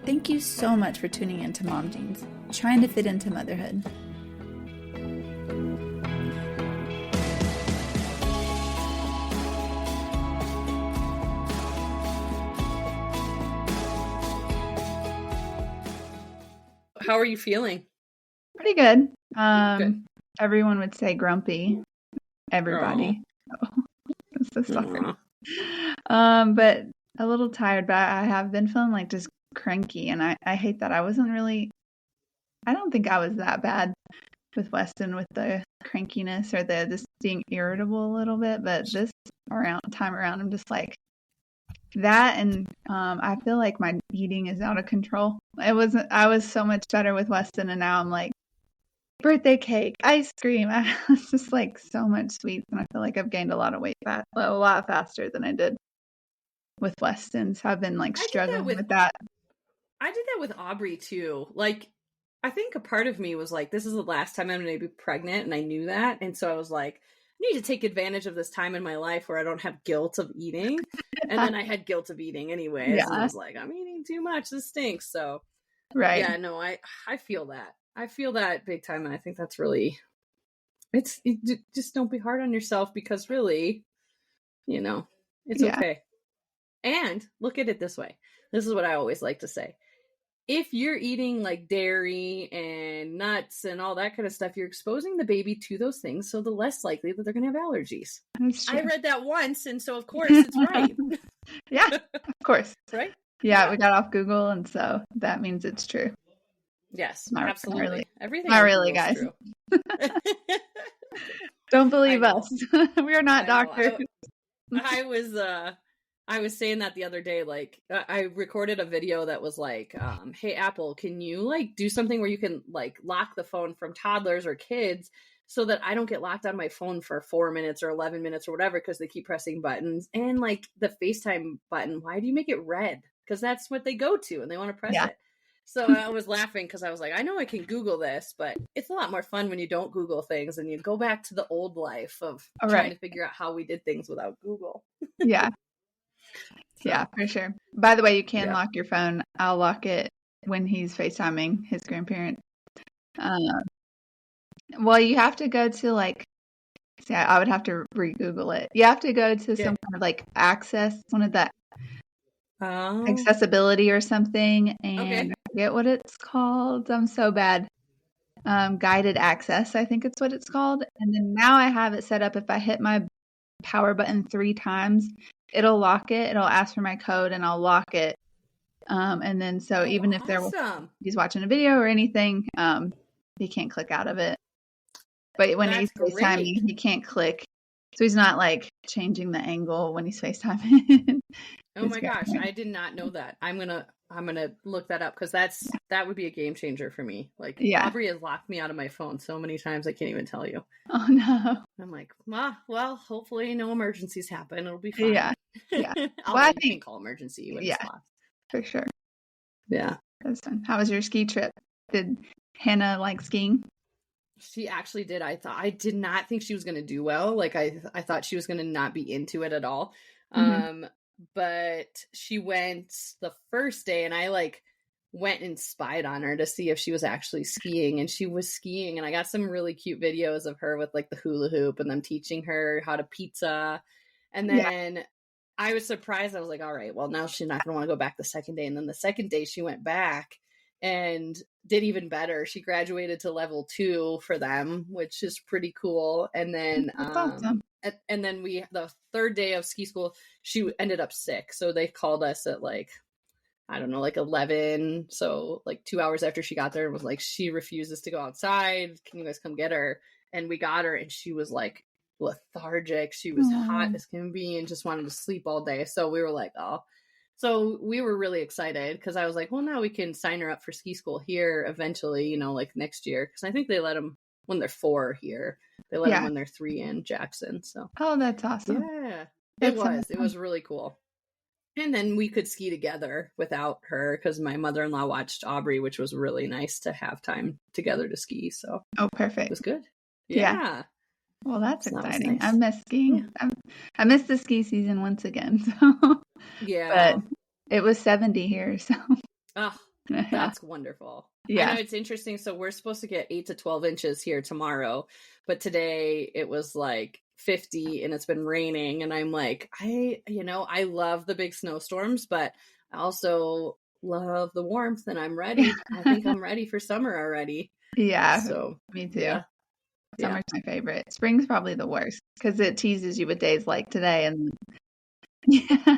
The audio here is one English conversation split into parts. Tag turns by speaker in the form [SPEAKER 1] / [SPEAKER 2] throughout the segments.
[SPEAKER 1] Thank you so much for tuning in to Mom Jeans, trying to fit into motherhood.
[SPEAKER 2] How are you feeling?
[SPEAKER 1] Pretty good.
[SPEAKER 2] Good.
[SPEAKER 1] Everyone would say grumpy. Everybody. Oh. I'm so sorry. But a little tired, but I have been feeling like just cranky, and I hate that. I don't think I was that bad with Weston with the crankiness or the just being irritable a little bit, but this time around I'm just like that, and I feel like my eating is out of control. I was so much better with Weston, and now I'm like birthday cake, ice cream. It's just like so much sweets, and I feel like I've gained a lot of weight a lot faster than I did with Weston. So I've been like struggling with that.
[SPEAKER 2] I did that with Aubrey too. Like, I think a part of me was like, this is the last time I'm going to be pregnant, and I knew that, and so I was like, I need to take advantage of this time in my life where I don't have guilt of eating. And then I had guilt of eating anyways. Yeah. And I was like, I'm eating too much. This stinks. So, right. Yeah, no, I feel that. I feel that big time. And I think that's really, just don't be hard on yourself, because really, it's okay. And look at it this way. This is what I always like to say. If you're eating like dairy and nuts and all that kind of stuff, you're exposing the baby to those things. So the less likely that they're going to have allergies. I read that once. And so of course it's right.
[SPEAKER 1] Yeah, of course.
[SPEAKER 2] Right?
[SPEAKER 1] Yeah, we got off Google. And so that means it's true.
[SPEAKER 2] Yes, absolutely.
[SPEAKER 1] Not really.
[SPEAKER 2] Everything.
[SPEAKER 1] Not really, guys. Don't believe us. We are not doctors.
[SPEAKER 2] I was saying that the other day, like, I recorded a video that was like, hey, Apple, can you like do something where you can like lock the phone from toddlers or kids so that I don't get locked on my phone for 4 minutes or 11 minutes or whatever, because they keep pressing buttons. And like the FaceTime button, why do you make it red? Because that's what they go to and they want to press it. So I was laughing because I was like, I know I can Google this, but it's a lot more fun when you don't Google things and you go back to the old life of trying to figure out how we did things without Google.
[SPEAKER 1] Yeah. So, yeah, for sure. By the way, you can lock your phone. I'll lock it when he's FaceTiming his grandparent. Well, you have to go to I would have to re-Google it. You have to go to some kind of like access, one of the accessibility or something, and I forget what it's called. I'm so bad. Guided access, I think it's what it's called. And then now I have it set up. If I hit my power button 3 times, it'll lock it. It'll ask for my code and I'll lock it. And then so even if he's watching a video or anything, he can't click out of it. But when he's FaceTiming, he can't click. So he's not like changing the angle when he's FaceTiming.
[SPEAKER 2] Oh my gosh, I did not know that. I'm gonna look that up, because that would be a game changer for me. Like, Aubrey has locked me out of my phone so many times I can't even tell you.
[SPEAKER 1] Oh no.
[SPEAKER 2] I'm like, well, hopefully no emergencies happen. It'll be fine.
[SPEAKER 1] Yeah.
[SPEAKER 2] I think call emergency when it's locked.
[SPEAKER 1] For sure.
[SPEAKER 2] Yeah.
[SPEAKER 1] That's fun. How was your ski trip? Did Hannah like skiing?
[SPEAKER 2] She actually did. I did not think she was gonna do well. Like I thought she was gonna not be into it at all. Mm-hmm. But she went the first day, and I like went and spied on her to see if she was actually skiing, and she was skiing, and I got some really cute videos of her with like the hula hoop and them teaching her how to pizza. And then I was surprised. I was like, all right, well, now she's not going to want to go back the second day. And then the second day she went back and did even better. She graduated to level 2 for them, which is pretty cool. And then,
[SPEAKER 1] awesome.
[SPEAKER 2] And then the third day of ski school, she ended up sick. So they called us at like, I don't know, like 11. So like 2 hours after she got there, and was like, she refuses to go outside. Can you guys come get her? And we got her, and she was like lethargic. She was hot as can be and just wanted to sleep all day. So we were like, oh. So we were really excited, because I was like, well, now we can sign her up for ski school here eventually, like next year. Because I think they let them when they're 4 here. They let them when they're 3 in Jackson. So
[SPEAKER 1] that's awesome.
[SPEAKER 2] Yeah, it was really cool. And then we could ski together without her, because my mother-in-law watched Aubrey, which was really nice to have time together to ski. So
[SPEAKER 1] perfect.
[SPEAKER 2] It was good. Yeah.
[SPEAKER 1] Well, that's exciting. Nice. I miss skiing. I missed the ski season once again. So.
[SPEAKER 2] Yeah.
[SPEAKER 1] But it was 70 here, so.
[SPEAKER 2] Oh, That's wonderful.
[SPEAKER 1] Yeah.
[SPEAKER 2] I know it's interesting. So we're supposed to get 8 to 12 inches here tomorrow, but today it was like 50 and it's been raining. And I'm like, I love the big snowstorms, but I also love the warmth and I'm ready. I think I'm ready for summer already.
[SPEAKER 1] Yeah,
[SPEAKER 2] So
[SPEAKER 1] me too.
[SPEAKER 2] yeah.
[SPEAKER 1] Summer's my favorite. Spring's probably the worst because it teases you with days like today. And yeah,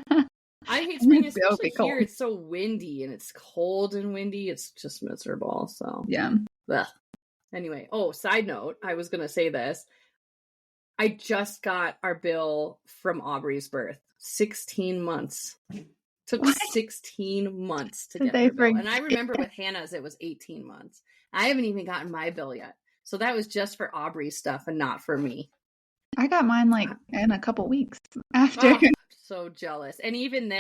[SPEAKER 2] I hate
[SPEAKER 1] and
[SPEAKER 2] spring,
[SPEAKER 1] it's still
[SPEAKER 2] especially
[SPEAKER 1] be
[SPEAKER 2] here.
[SPEAKER 1] cold.
[SPEAKER 2] It's so windy and it's cold and windy. It's just miserable. So
[SPEAKER 1] Yeah.
[SPEAKER 2] ugh. Anyway, side note, I was going to say this. I just got our bill from Aubrey's birth. 16 months. Took
[SPEAKER 1] What?
[SPEAKER 2] 16 months to
[SPEAKER 1] Did
[SPEAKER 2] get
[SPEAKER 1] they
[SPEAKER 2] her bill.
[SPEAKER 1] forget?
[SPEAKER 2] And I remember with Hannah's, it was 18 months. I haven't even gotten my bill yet. So that was just for Aubrey's stuff and not for me.
[SPEAKER 1] I got mine like in a couple weeks after.
[SPEAKER 2] Oh, so jealous. And even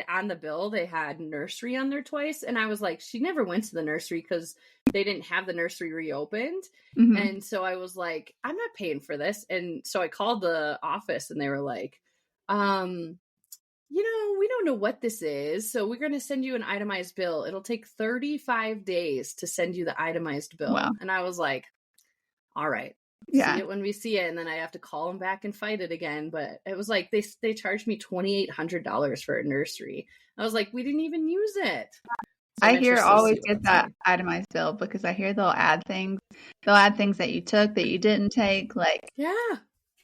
[SPEAKER 2] on the bill, they had nursery on there twice. And I was like, she never went to the nursery because they didn't have the nursery reopened.
[SPEAKER 1] Mhm.
[SPEAKER 2] And so I was like, I'm not paying for this. And so I called the office and they were like, we don't know what this is. So we're going to send you an itemized bill. It'll take 35 days to send you the itemized bill.
[SPEAKER 1] Wow.
[SPEAKER 2] And I was like, all right.
[SPEAKER 1] Yeah.
[SPEAKER 2] See it when we see it, and then I have to call them back and fight it again. But it was like they charged me $2,800 for a nursery. I was like, we didn't even use it. So
[SPEAKER 1] I hear always get that itemized bill because I hear they'll add things. They'll add things that you took that you didn't take. Like,
[SPEAKER 2] yeah,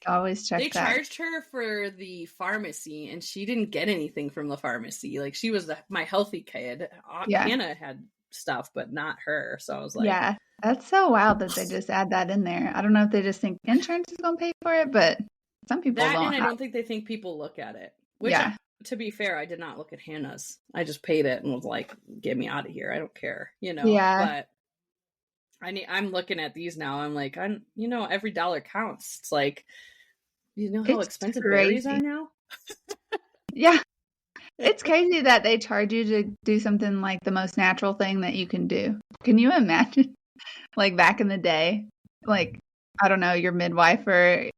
[SPEAKER 1] always check
[SPEAKER 2] they
[SPEAKER 1] that. They
[SPEAKER 2] charged her for the pharmacy, and she didn't get anything from the pharmacy. Like, she was my healthy kid.
[SPEAKER 1] Yeah.
[SPEAKER 2] Hannah had stuff, but not her. So I was like,
[SPEAKER 1] yeah, that's so wild that they just add that in there. I don't know if they just think insurance is going to pay for it, but some people
[SPEAKER 2] that,
[SPEAKER 1] don't.
[SPEAKER 2] and I don't think they think people look at it. Which,
[SPEAKER 1] yeah.
[SPEAKER 2] To be fair, I did not look at Hannah's. I just paid it and was like, get me out of here. I don't care,
[SPEAKER 1] Yeah.
[SPEAKER 2] But I'm looking at these now. I'm like, every dollar counts. It's like, how
[SPEAKER 1] It's
[SPEAKER 2] expensive
[SPEAKER 1] crazy.
[SPEAKER 2] berries are now?
[SPEAKER 1] Yeah. It's crazy that they charge you to do something like the most natural thing that you can do. Can you imagine? Like back in the day, like, I don't know, your midwife or,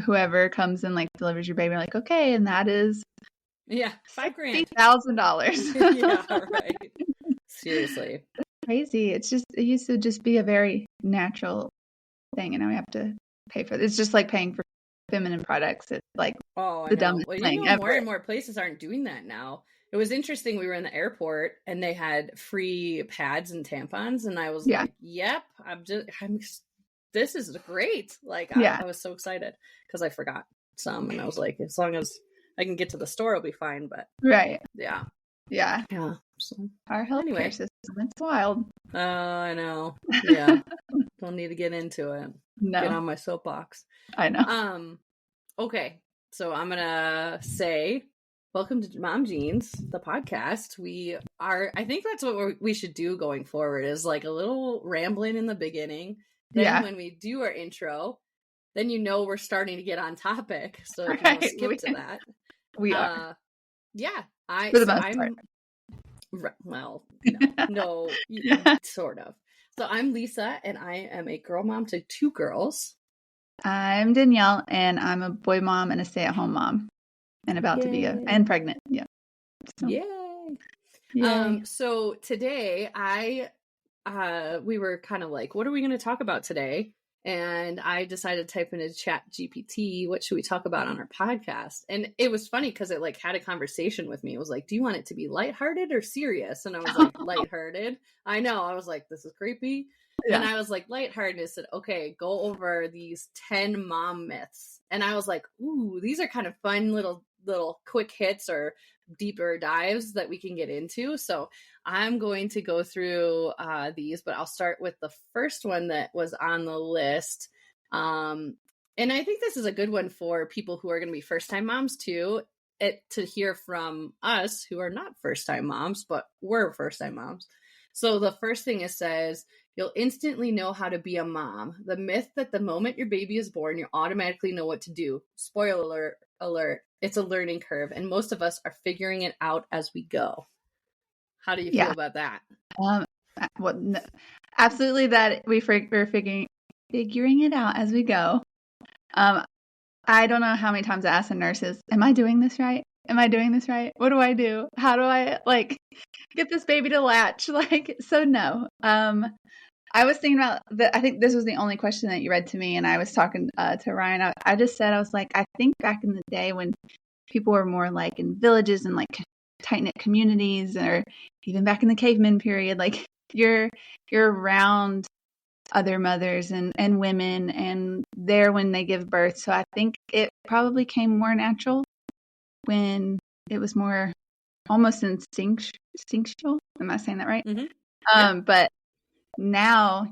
[SPEAKER 1] whoever comes and like delivers your baby, like, okay, and that is
[SPEAKER 2] $5,000.
[SPEAKER 1] $50,000.
[SPEAKER 2] Yeah, right. Seriously.
[SPEAKER 1] It's crazy. It used to just be a very natural thing, and now we have to pay for it. It's just like paying for feminine products. It's like the dumbest thing ever.
[SPEAKER 2] More and more places aren't doing that now. It was interesting. We were in the airport and they had free pads and tampons, and I was like, "Yep, this is great!" Like, I was so excited because I forgot some, and I was like, as long as I can get to the store, it'll be fine. But
[SPEAKER 1] right,
[SPEAKER 2] yeah.
[SPEAKER 1] So our healthcare system, it's wild.
[SPEAKER 2] I know. Yeah, don't need to get into it.
[SPEAKER 1] No,
[SPEAKER 2] get on my soapbox.
[SPEAKER 1] I know.
[SPEAKER 2] Okay, so I'm gonna say, welcome to Mom Jeans, the podcast. I think that's what we should do going forward, is like a little rambling in the beginning. Then when we do our intro, then we're starting to get on topic. So if you want to skip to that.
[SPEAKER 1] We are.
[SPEAKER 2] Yeah.
[SPEAKER 1] For the most part.
[SPEAKER 2] Well, no, sort of. So I'm Lisa, and I am a girl mom to 2 girls.
[SPEAKER 1] I'm Danielle, and I'm a boy mom and a stay-at-home mom, and about to be and pregnant. Yeah. So.
[SPEAKER 2] Yay! So today we were kind of like, what are we going to talk about today? And I decided to type into Chat GPT, what should we talk about on our podcast? And it was funny because it like had a conversation with me. It was like, do you want it to be lighthearted or serious? And I was like, lighthearted. I know. I was like, this is creepy. Yeah. And I was like, lighthearted. It said, okay, go over these 10 mom myths. And I was like, ooh, these are kind of fun little quick hits or deeper dives that we can get into. So I'm going to go through these, but I'll start with the first one that was on the list. And I think this is a good one for people who are going to be first-time moms too, to hear from us who are not first-time moms, but we're first-time moms. So the first thing it says, you'll instantly know how to be a mom. The myth that the moment your baby is born, you automatically know what to do. Spoiler alert, it's a learning curve, and most of us are figuring it out as we go. How do you feel about that?
[SPEAKER 1] No, absolutely, that we're figuring it out as we go. I don't know how many times I asked the nurses, am I doing this right? am I doing this right? What do I do? How do I like get this baby to latch? Like, so no. I was thinking about that. I think this was the only question that you read to me, and I was talking to Ryan. I just said, I was like, I think back in the day when people were more like in villages and like tight knit communities, or even back in the caveman period, like you're around other mothers and women, and there when they give birth. So I think it probably came more natural when it was more almost instinctual. Am I saying that right?
[SPEAKER 2] Mm-hmm. Yeah.
[SPEAKER 1] But now,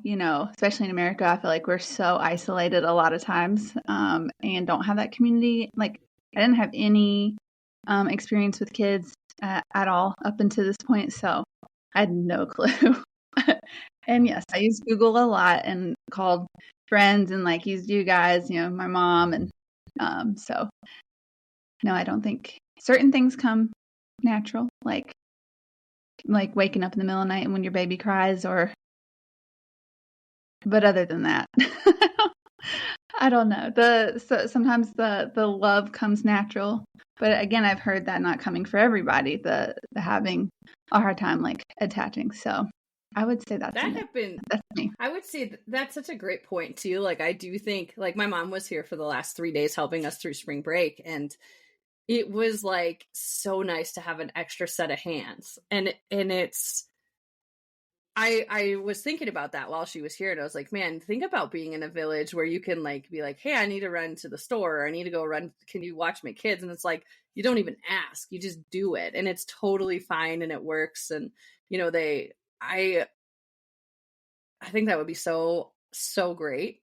[SPEAKER 1] especially in America, I feel like we're so isolated a lot of times, and don't have that community. Like, I didn't have any experience with kids at all up until this point, so I had no clue. And yes, I used Google a lot and called friends and like used you guys, my mom, and so no, I don't think certain things come natural, like waking up in the middle of the night and when your baby cries, but other than that, I don't know. Sometimes the love comes natural, but again, I've heard that not coming for everybody. The having a hard time like attaching. So I would say that's me.
[SPEAKER 2] I would say that's such a great point too. Like, I do think, like, my mom was here for the last 3 days helping us through spring break, and it was like so nice to have an extra set of hands. And it's I was thinking about that while she was here, and I was like, man, think about being in a village where you can like be like, hey, I need to run to the store, or I need to go run. Can you watch my kids? And it's like, you don't even ask, you just do it. And it's totally fine. And it works. And, I think that would be so great,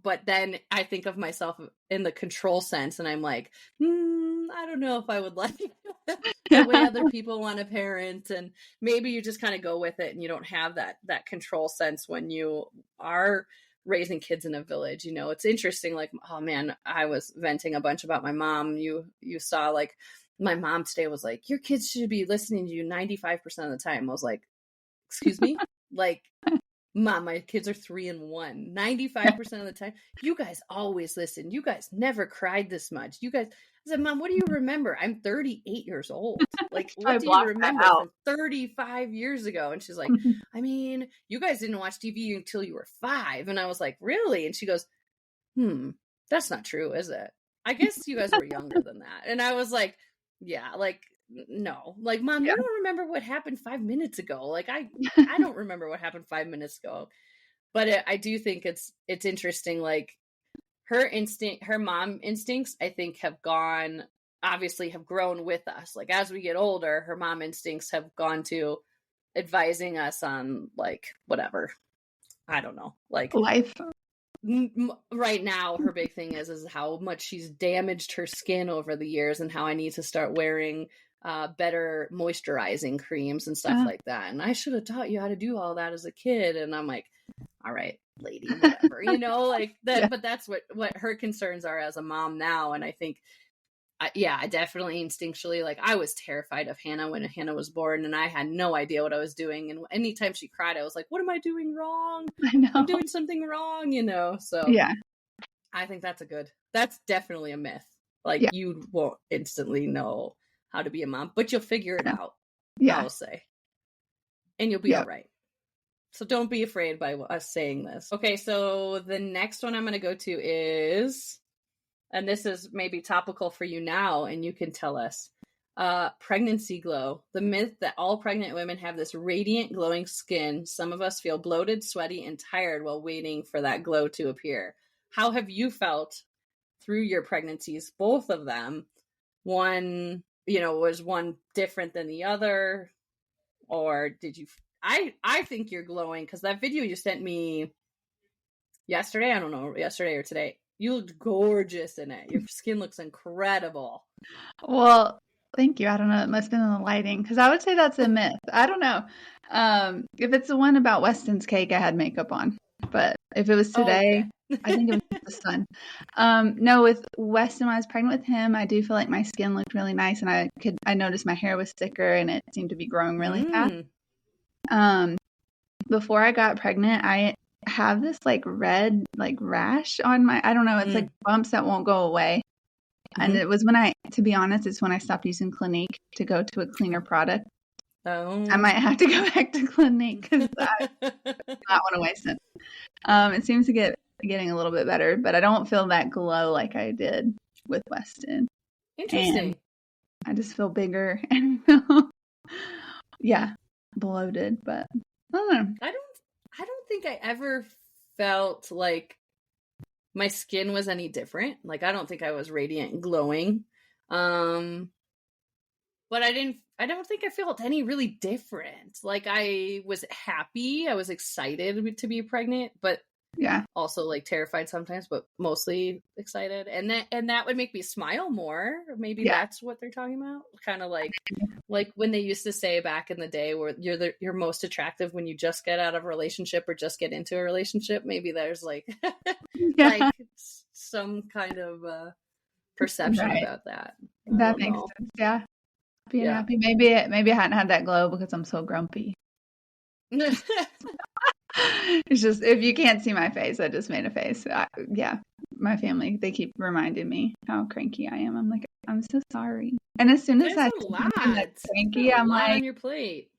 [SPEAKER 2] but then I think of myself in the control sense, and I'm like, I don't know if I would like the way other people want to parent. And maybe you just kind of go with it, and you don't have that control sense when you are raising kids in a village. It's interesting. Like, oh man, I was venting a bunch about my mom. You saw, like, my mom today was like, your kids should be listening to you 95% of the time. I was like, excuse me? Like, Mom, my kids are 3 and 1. 95% of the time, you guys always listen. You guys never cried this much. You guys, I said, Mom, what do you remember? I'm 38 years old. Like, what do you remember from 35 years ago? And she's like, I mean, you guys didn't watch TV until you were 5. And I was like, really? And she goes, that's not true, is it? I guess you guys were younger than that. And I was like, yeah, like, no, like, Mom, you don't remember what happened 5 minutes ago. Like, I don't remember what happened 5 minutes ago. But I do think it's interesting. Like, her mom instincts, I think, have grown with us. Like, as we get older, her mom instincts have gone to advising us on, like, whatever. I don't know, like,
[SPEAKER 1] life.
[SPEAKER 2] Right now, her big thing is how much she's damaged her skin over the years, and how I need to start wearing better moisturizing creams and stuff like that. And I should have taught you how to do all that as a kid. And I'm like, all right, lady, whatever, like that. Yeah. But that's what her concerns are as a mom now. And I think, I definitely instinctually, like, I was terrified of Hannah when Hannah was born, and I had no idea what I was doing. And anytime she cried, I was like, what am I doing wrong?
[SPEAKER 1] I know.
[SPEAKER 2] I'm doing something wrong, So
[SPEAKER 1] yeah,
[SPEAKER 2] I think that's definitely a myth. Like, you won't instantly know how to be a mom, but you'll figure it out. Yeah, I'll say, and you'll be all right. So don't be afraid by us saying this. Okay, so the next one I'm going to go to is, and this is maybe topical for you now, and you can tell us, pregnancy glow. The myth that all pregnant women have this radiant, glowing skin. Some of us feel bloated, sweaty, and tired while waiting for that glow to appear. How have you felt through your pregnancies, both of them? One, was one different than the other? Or did you... I think you're glowing, because that video you sent me yesterday, I don't know, yesterday or today, you looked gorgeous in it. Your skin looks incredible.
[SPEAKER 1] Well, thank you. I don't know. It must have been in the lighting, because I would say that's a myth. I don't know. If it's the one about Weston's cake, I had makeup on. But if it was today, I think it was the sun. No, with Weston, when I was pregnant with him, I do feel like my skin looked really nice, and I noticed my hair was thicker, and it seemed to be growing really fast. Before I got pregnant, I have this like red like rash on my, I don't know, it's like bumps that won't go away. And it was to be honest, it's when I stopped using Clinique to go to a cleaner product. I might have to go back to Clinique because I do not want to waste it. It seems to getting a little bit better, but I don't feel that glow like I did with Weston.
[SPEAKER 2] Interesting.
[SPEAKER 1] And I just feel bigger and bloated, but I don't know.
[SPEAKER 2] I don't think I ever felt like my skin was any different. Like, I don't think I was radiant and glowing. But I don't think I felt any really different. Like, I was happy. I was excited to be pregnant, but also like terrified sometimes, but mostly excited. And that would make me smile more. Maybe that's what they're talking about. Kind of like when they used to say back in the day where you're most attractive when you just get out of a relationship or just get into a relationship. Maybe there's like like some kind of perception about that.
[SPEAKER 1] That makes sense. Yeah. Being happy. Maybe I hadn't had that glow because I'm so grumpy. It's just, if you can't see my face, I just made a face. My family, they keep reminding me how cranky I am. I'm like, I'm so sorry. And as soon as
[SPEAKER 2] that's a lot.
[SPEAKER 1] Cranky, I'm like,
[SPEAKER 2] on your plate.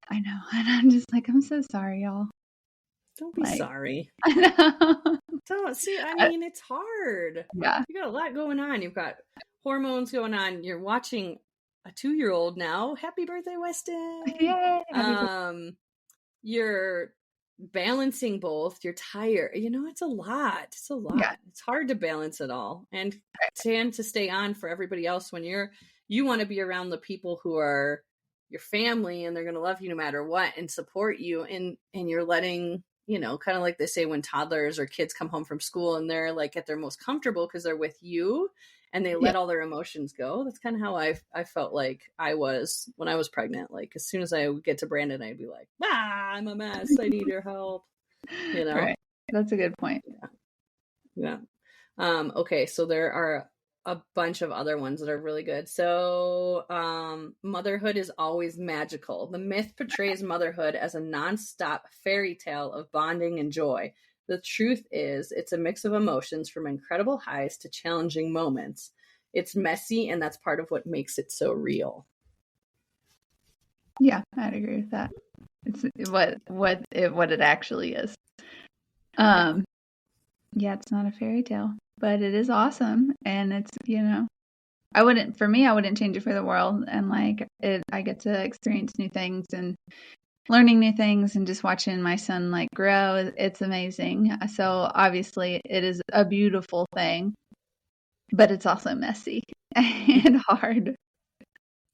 [SPEAKER 1] I know, and I'm just like, I'm so sorry, y'all.
[SPEAKER 2] Don't be sorry.
[SPEAKER 1] I know.
[SPEAKER 2] Don't see. I mean, it's hard.
[SPEAKER 1] Yeah,
[SPEAKER 2] you got a lot going on. You've got hormones going on. You're watching a 2-year-old now. Happy birthday, Weston!
[SPEAKER 1] Yay!
[SPEAKER 2] You're balancing both. You're tired. It's a lot. It's a lot. Yeah. It's hard to balance it all and to stay on for everybody else when you want to be around the people who are your family and they're going to love you no matter what and support you. And you're letting, kind of like they say when toddlers or kids come home from school and they're like at their most comfortable because they're with you and they let all their emotions go. That's kind of how I felt like I was when I was pregnant. Like as soon as I would get to Brandon, I'd be like, I'm a mess. I need your help.
[SPEAKER 1] Right. That's a good point.
[SPEAKER 2] Yeah. Okay. So there are a bunch of other ones that are really good. So, motherhood is always magical. The myth portrays motherhood as a nonstop fairy tale of bonding and joy. The truth is, it's a mix of emotions from incredible highs to challenging moments. It's messy, and that's part of what makes it so real.
[SPEAKER 1] Yeah, I'd agree with that. It's what it actually is. It's not a fairy tale, but it is awesome, and it's I wouldn't change it for the world, and I get to experience new things and learning new things and just watching my son grow. It's amazing. So obviously it is a beautiful thing, but it's also messy and hard.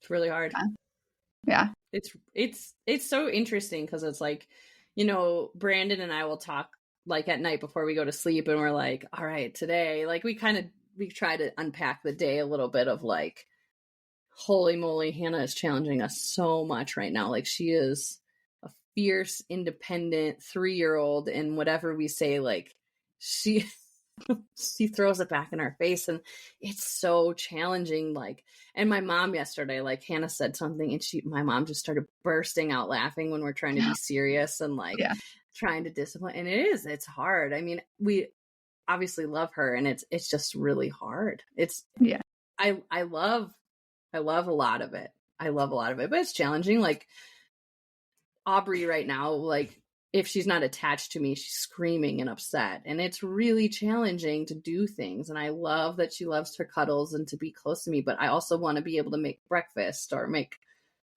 [SPEAKER 2] It's really hard.
[SPEAKER 1] Yeah.
[SPEAKER 2] It's so interesting because it's like, Brandon and I will talk at night before we go to sleep and we're like, all right, today, we try to unpack the day a little bit of holy moly, Hannah is challenging us so much right now. She is a fierce, independent 3-year-old, and whatever we say, she throws it back in our face, and it's so challenging. And my mom yesterday, Hannah said something, and my mom just started bursting out laughing when we're trying to be serious and trying to discipline. And it's hard. I mean, we obviously love her, and it's just really hard. I love a lot of it. But it's challenging. Aubrey right now, if she's not attached to me, she's screaming and upset, and it's really challenging to do things. And I love that she loves her cuddles and to be close to me, but I also want to be able to make breakfast or make,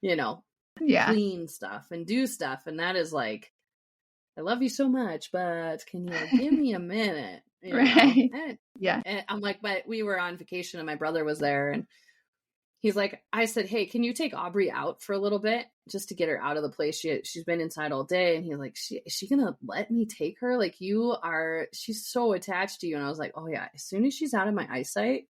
[SPEAKER 2] clean stuff and do stuff. And that is I love you so much, but can you give me a minute?
[SPEAKER 1] Right.
[SPEAKER 2] And I'm but we were on vacation and my brother was there, and he's I said, hey, can you take Aubrey out for a little bit just to get her out of the place? She's been inside all day. And he's like, is she going to let me take her? She's so attached to you. And I was like, oh yeah, as soon as she's out of my eyesight,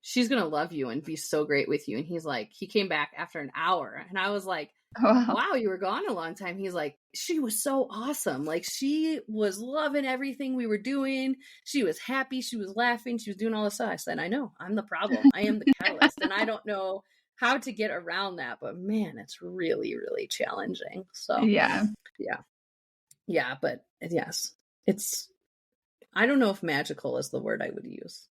[SPEAKER 2] she's going to love you and be so great with you. And he's he came back after an hour. And I was like, wow, you were gone a long time. He's like, she was so awesome. She was loving everything we were doing. She was happy. She was laughing. She was doing all this stuff. I said, I know, I'm the problem. I am the catalyst. And I don't know how to get around that, but man, it's really, really challenging. So yeah. But yes, it's I don't know if magical is the word I would use.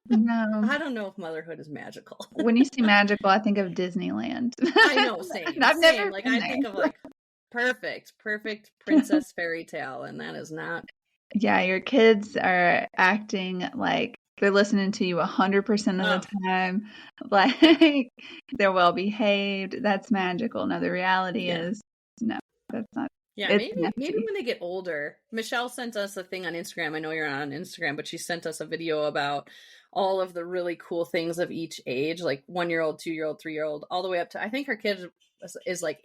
[SPEAKER 1] No.
[SPEAKER 2] I don't know if motherhood is magical.
[SPEAKER 1] When you say magical, I think of Disneyland.
[SPEAKER 2] I know, same.
[SPEAKER 1] And I've
[SPEAKER 2] Same.
[SPEAKER 1] never
[SPEAKER 2] Like
[SPEAKER 1] been
[SPEAKER 2] I
[SPEAKER 1] there.
[SPEAKER 2] think of like perfect princess fairy tale, and that is not.
[SPEAKER 1] Yeah, your kids are acting like they're listening to you 100% of the time. Like they're well behaved. That's magical. No, the reality is no, that's not.
[SPEAKER 2] Yeah,
[SPEAKER 1] It's
[SPEAKER 2] maybe
[SPEAKER 1] messy.
[SPEAKER 2] when they get older. Michelle sent us a thing on Instagram. I know you're not on Instagram, but she sent us a video about all of the really cool things of each age, like 1-year-old, 2-year-old, 3-year-old, all the way up to I think her kid is like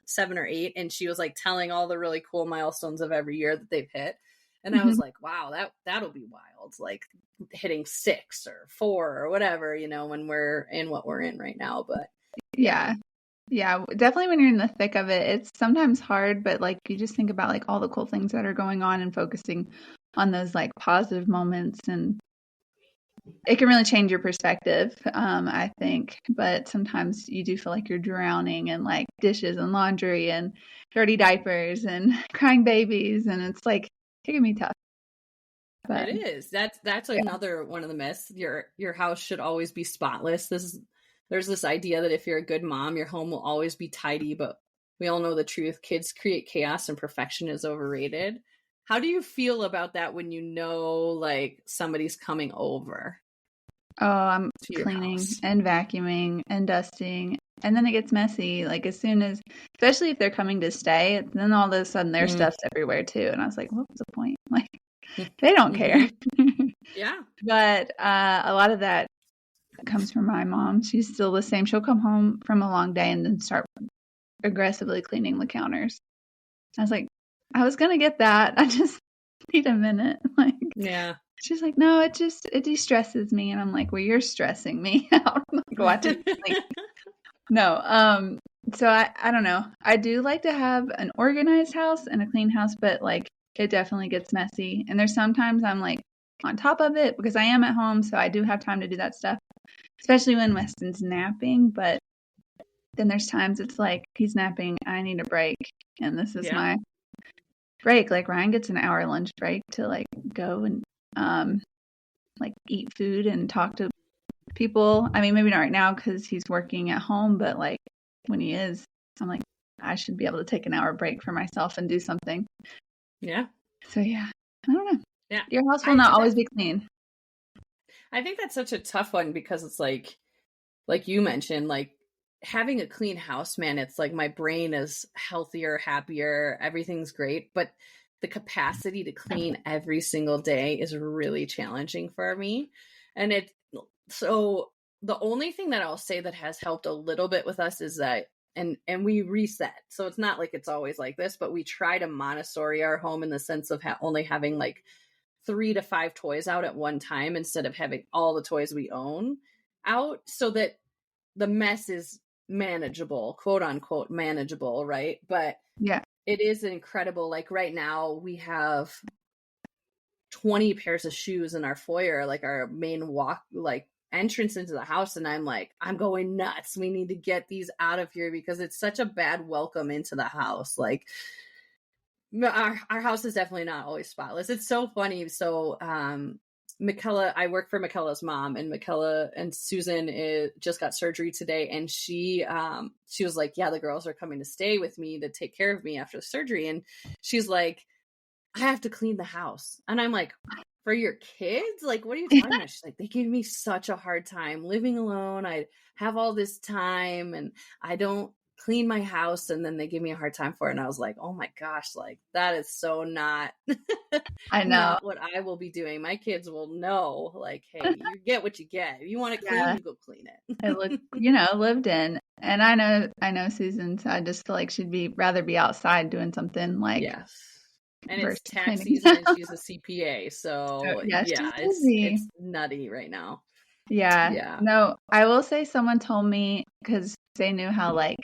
[SPEAKER 2] 7 or 8, and she was like telling all the really cool milestones of every year that they've hit. And I was like, wow, that'll be wild. Like hitting 6 or 4 or whatever, when we're in what we're in right now. But
[SPEAKER 1] Yeah. Yeah, definitely when you're in the thick of it, it's sometimes hard, but like you just think about like all the cool things that are going on and focusing on those like positive moments, and it can really change your perspective, I think. But sometimes you do feel like you're drowning in like dishes and laundry and dirty diapers and crying babies, and it's like it can be tough. But
[SPEAKER 2] it is. That's another one of the myths. Your house should always be spotless. There's this idea that if you're a good mom, your home will always be tidy, but we all know the truth. Kids create chaos and perfection is overrated. How do you feel about that when you know like somebody's coming over?
[SPEAKER 1] Oh, I'm
[SPEAKER 2] to your
[SPEAKER 1] cleaning
[SPEAKER 2] house?
[SPEAKER 1] and vacuuming and dusting. And then it gets messy. Like as soon as, especially if they're coming to stay, then all of a sudden their stuff's everywhere too. And I was like, what was the point? Like they don't care.
[SPEAKER 2] Yeah.
[SPEAKER 1] But a lot of that comes from my mom. She's still the same. She'll come home from a long day and then start aggressively cleaning the counters. I was like, I was gonna get that. I just need a minute. Like,
[SPEAKER 2] yeah.
[SPEAKER 1] She's like, no, it de-stresses me. And I'm like, well, you're stressing me out. Like, watch it. Like, no. So I don't know. I do like to have an organized house and a clean house, but like it definitely gets messy. And there's sometimes I'm like on top of it because I am at home, so I do have time to do that stuff, especially when Weston's napping. But then there's times it's like he's napping, I need a break, and this is my break. Like Ryan gets an hour lunch break to like go and like eat food and talk to people. I mean, maybe not right now because he's working at home, but like when he is, I'm like, I should be able to take an hour break for myself and do something.
[SPEAKER 2] Yeah.
[SPEAKER 1] So yeah, I don't know.
[SPEAKER 2] Yeah.
[SPEAKER 1] Your house will not always be clean.
[SPEAKER 2] I think that's such a tough one because it's like you mentioned, like having a clean house, man, it's like my brain is healthier, happier, everything's great. But the capacity to clean every single day is really challenging for me. And so the only thing that I'll say that has helped a little bit with us is that, and we reset. So it's not like it's always like this, but we try to Montessori our home in the sense of only having like 3 to 5 toys out at one time instead of having all the toys we own out, so that the mess is manageable, quote unquote manageable, right? But
[SPEAKER 1] yeah,
[SPEAKER 2] it is incredible. Like right now we have 20 pairs of shoes in our foyer, like our main walk, like entrance into the house. And I'm like, I'm going nuts. We need to get these out of here because it's such a bad welcome into the house. Like our house is definitely not always spotless. It's so funny. So, McKella, I work for McKella's mom, and McKella and Susan just got surgery today. And she was like, yeah, the girls are coming to stay with me to take care of me after the surgery. And she's like, I have to clean the house. And I'm like, for your kids? Like, what are you talking about? She's like, they give me such a hard time living alone. I have all this time and I don't clean my house, and then they give me a hard time for it. And I was like, oh my gosh, like that is so not
[SPEAKER 1] I know,
[SPEAKER 2] not what I will be doing. My kids will know, like, hey, you get what you get. If you want to clean, you go clean it.
[SPEAKER 1] I look, lived in. And I know Susan, so I just feel like she'd rather be outside doing something like
[SPEAKER 2] yes. And
[SPEAKER 1] versus
[SPEAKER 2] it's tax
[SPEAKER 1] cleaning.
[SPEAKER 2] season and she's a CPA. So
[SPEAKER 1] yeah,
[SPEAKER 2] it's nutty right now.
[SPEAKER 1] Yeah. No, I will say someone told me, because they knew how like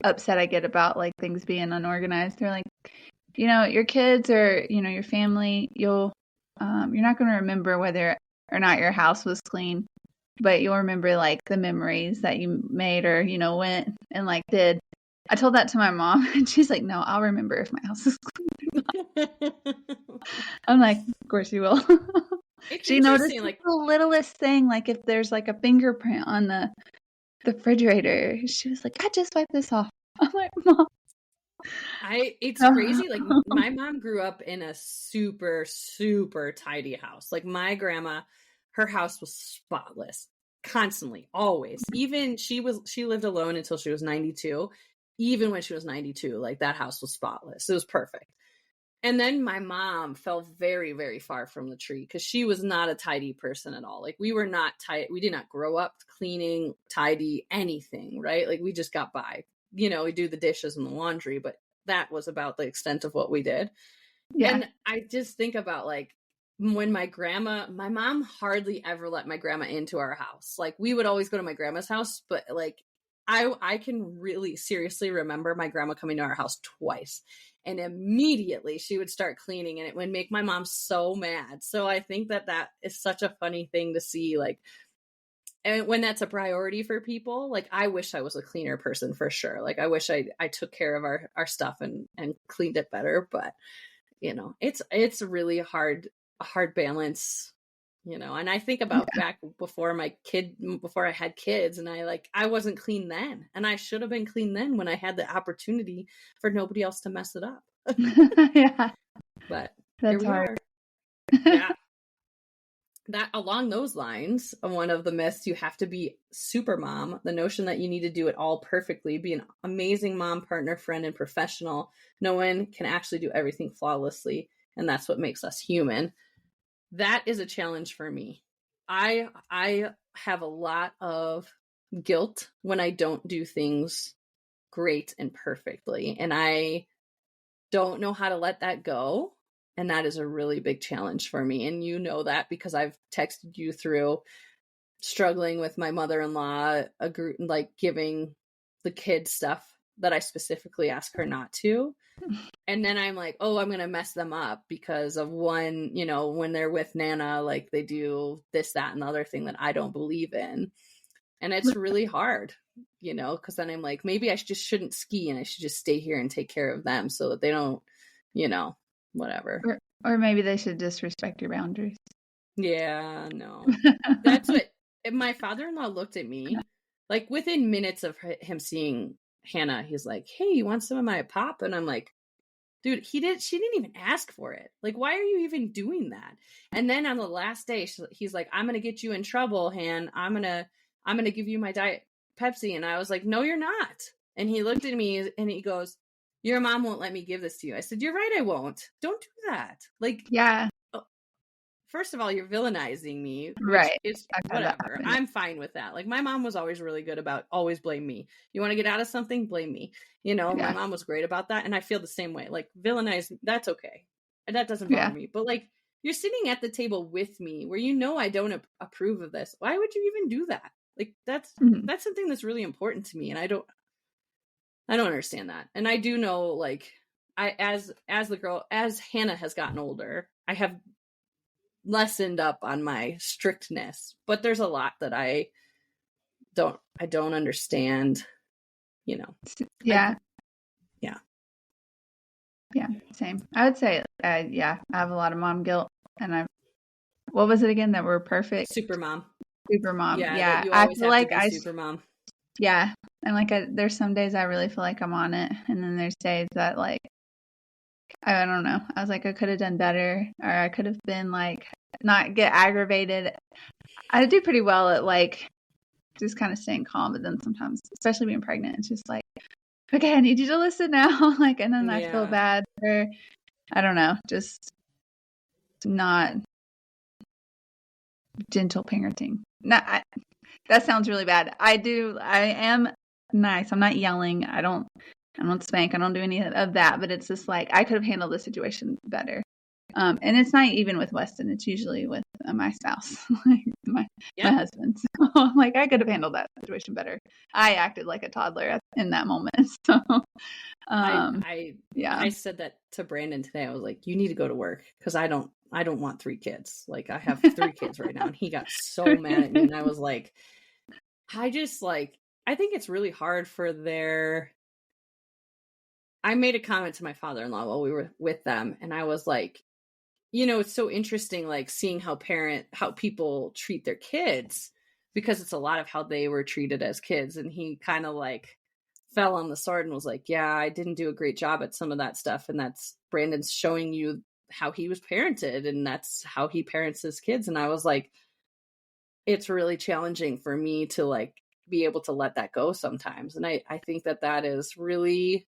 [SPEAKER 1] upset I get about like things being unorganized. They're like, your kids or, your family, you're not going to remember whether or not your house was clean, but you'll remember like the memories that you made or, went and like did. I told that to my mom and she's like, no, I'll remember if my house is clean. I'm like, of course you will.
[SPEAKER 2] It's
[SPEAKER 1] She noticed
[SPEAKER 2] interesting, like
[SPEAKER 1] the littlest thing, like if there's like a fingerprint on the refrigerator. She was like, I just wiped this off. I'm like, Mom.
[SPEAKER 2] it's crazy. Like my mom grew up in a super, super tidy house. Like my grandma, her house was spotless constantly, always. Even she lived alone until she was 92. Even when she was 92, like that house was spotless. It was perfect. And then my mom fell very, very far from the tree because she was not a tidy person at all. Like we were not tidy. We did not grow up cleaning, tidy, anything, right? Like we just got by. We do the dishes and the laundry, but that was about the extent of what we did.
[SPEAKER 1] Yeah.
[SPEAKER 2] And I just think about like when my mom hardly ever let my grandma into our house. Like we would always go to my grandma's house, but like I can really seriously remember my grandma coming to our house twice. And immediately she would start cleaning and it would make my mom so mad. So I think that is such a funny thing to see, like, and when that's a priority for people. Like I wish I was a cleaner person for sure. Like I wish I took care of our stuff and cleaned it better. But it's really a hard balance. And I think about back before I had kids, and I wasn't clean then, and I should have been clean then when I had the opportunity for nobody else to mess it up.
[SPEAKER 1] Yeah.
[SPEAKER 2] But
[SPEAKER 1] That's
[SPEAKER 2] here we
[SPEAKER 1] hard.
[SPEAKER 2] are. Yeah. That along those lines, one of the myths, you have to be super mom, the notion that you need to do it all perfectly, be an amazing mom, partner, friend, and professional. No one can actually do everything flawlessly, and that's what makes us human. That is a challenge for me. I have a lot of guilt when I don't do things great and perfectly, and I don't know how to let that go. And that is a really big challenge for me. And you know that because I've texted you through struggling with my mother-in-law, like giving the kids stuff that I specifically ask her not to. And then I'm like, oh, I'm going to mess them up because of one, when they're with Nana, like they do this, that, and the other thing that I don't believe in. And it's really hard, because then I'm like, maybe I just shouldn't ski and I should just stay here and take care of them so that they don't, whatever.
[SPEAKER 1] Or maybe they should just respect your boundaries.
[SPEAKER 2] Yeah, no. That's what my father-in-law looked at me, like within minutes of him seeing Hannah, he's like, hey, you want some of my pop? And I'm like, dude, she didn't even ask for it. Like, why are you even doing that? And then on the last day, he's like, I'm going to get you in trouble, Han. I'm going to give you my Diet Pepsi. And I was like, no, you're not. And he looked at me and he goes, your mom won't let me give this to you. I said, you're right, I won't. Don't do that. Like,
[SPEAKER 1] yeah.
[SPEAKER 2] First of all, you're villainizing me, which
[SPEAKER 1] right.
[SPEAKER 2] is whatever. I'm fine with that. Like my mom was always really good about always blame me. You want to get out of something, blame me. My mom was great about that. And I feel the same way. Like villainize, that's okay. And that doesn't bother me. But like you're sitting at the table with me where I don't approve of this. Why would you even do that? Like that's something that's really important to me. And I don't understand that. And I do know, like, as Hannah has gotten older, I have lessened up on my strictness, but there's a lot that I don't understand,
[SPEAKER 1] Yeah.
[SPEAKER 2] Yeah,
[SPEAKER 1] same. I would say, I have a lot of mom guilt, and what was it again that we're perfect?
[SPEAKER 2] Super mom.
[SPEAKER 1] Yeah.
[SPEAKER 2] You always have to be super mom.
[SPEAKER 1] Yeah, and like there's some days I really feel like I'm on it, and then there's days that like I don't know. I was like I could have done better, or I could have been like not get aggravated. I do pretty well at like just kind of staying calm, but then sometimes, especially being pregnant, it's just like, okay, I need you to listen now. Like, and then I feel bad for, I don't know, just not gentle parenting. That sounds really bad. I am nice. I'm not yelling. I don't spank. I don't do any of that, but it's just like, I could have handled the situation better. And it's not even with Weston. It's usually with my spouse, my husband. So I'm like, I could have handled that situation better. I acted like a toddler in that moment. So,
[SPEAKER 2] I said that to Brandon today. I was like, you need to go to work because I don't want 3 kids. Like I have 3 kids right now. And he got so mad at me. And I was like, I think it's really hard for I made a comment to my father-in-law while we were with them. And I was like, it's so interesting, like seeing how people treat their kids, because it's a lot of how they were treated as kids. And he kind of like fell on the sword and was like, yeah, I didn't do a great job at some of that stuff. And that's Brandon's showing you how he was parented, and that's how he parents his kids. And I was like, it's really challenging for me to like be able to let that go sometimes. And I think that is really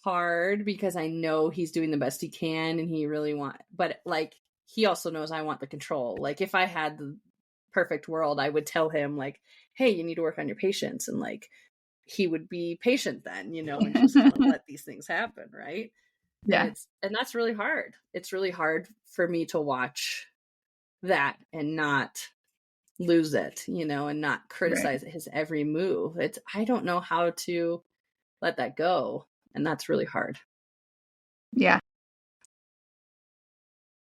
[SPEAKER 2] hard, because I know he's doing the best he can and he really but like, he also knows I want the control. Like if I had the perfect world, I would tell him like, hey, you need to work on your patience. And like, he would be patient then, and just kind of let these things happen. Right.
[SPEAKER 1] Yeah.
[SPEAKER 2] And that's really hard. It's really hard for me to watch that and not lose it, and not criticize his every move. I don't know how to let that go. And that's really hard.
[SPEAKER 1] Yeah.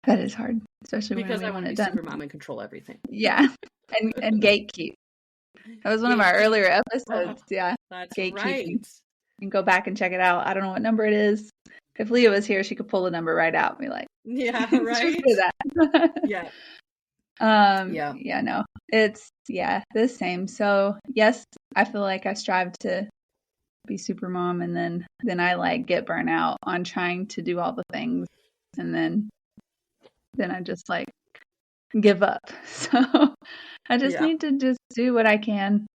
[SPEAKER 1] That is hard, especially
[SPEAKER 2] because
[SPEAKER 1] when
[SPEAKER 2] I want to be
[SPEAKER 1] done.
[SPEAKER 2] super mom and control everything.
[SPEAKER 1] Yeah. And gatekeep. That was one of our earlier episodes. Yeah.
[SPEAKER 2] That's
[SPEAKER 1] gatekeeping.
[SPEAKER 2] right.
[SPEAKER 1] You can go back and check it out. I don't know what number it is. If Leah was here, she could pull the number right out and be like,
[SPEAKER 2] yeah, right.
[SPEAKER 1] Just do that.
[SPEAKER 2] Yeah.
[SPEAKER 1] Yeah, no. It's the same. So yes, I feel like I strive to be super mom, and then I like get burnt out on trying to do all the things, and then I just like give up. So I just need to just do what I can,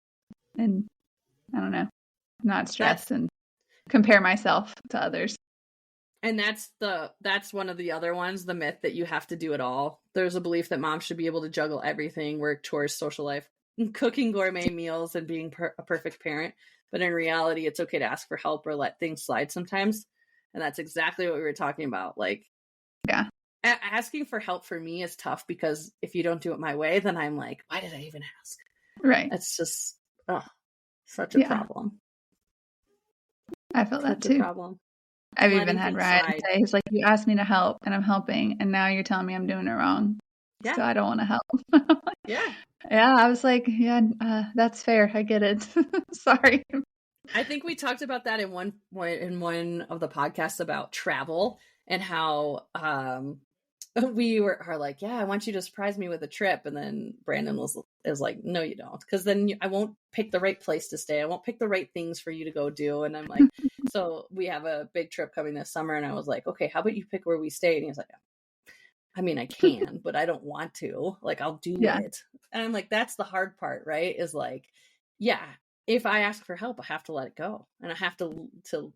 [SPEAKER 1] and I don't know, not stress and compare myself to others.
[SPEAKER 2] And that's one of the other ones, the myth that you have to do it all. There's a belief that moms should be able to juggle everything: work, chores, social life, cooking gourmet meals, and being a perfect parent. But in reality, it's okay to ask for help or let things slide sometimes. And that's exactly what we were talking about. Like, asking for help for me is tough, because if you don't do it my way, then I'm like, why did I even ask?
[SPEAKER 1] Right.
[SPEAKER 2] It's just such a problem.
[SPEAKER 1] I feel that too.
[SPEAKER 2] Problem.
[SPEAKER 1] I've even had Ryan say, he's like, you asked me to help and I'm helping, and now you're telling me I'm doing it wrong. Yeah. So I don't want to help.
[SPEAKER 2] Yeah.
[SPEAKER 1] I was like, that's fair. I get it. Sorry.
[SPEAKER 2] I think we talked about that in one of the podcasts about travel, and how we are like, yeah, I want you to surprise me with a trip. And then Brandon is like, no, you don't. Because then I won't pick the right place to stay. I won't pick the right things for you to go do. And I'm like, so we have a big trip coming this summer. And I was like, okay, how about you pick where we stay? And he's like, I mean, I can, but I don't want to. Like, I'll do it. And I'm like, that's the hard part, right? Is like, if I ask for help, I have to let it go. And I have to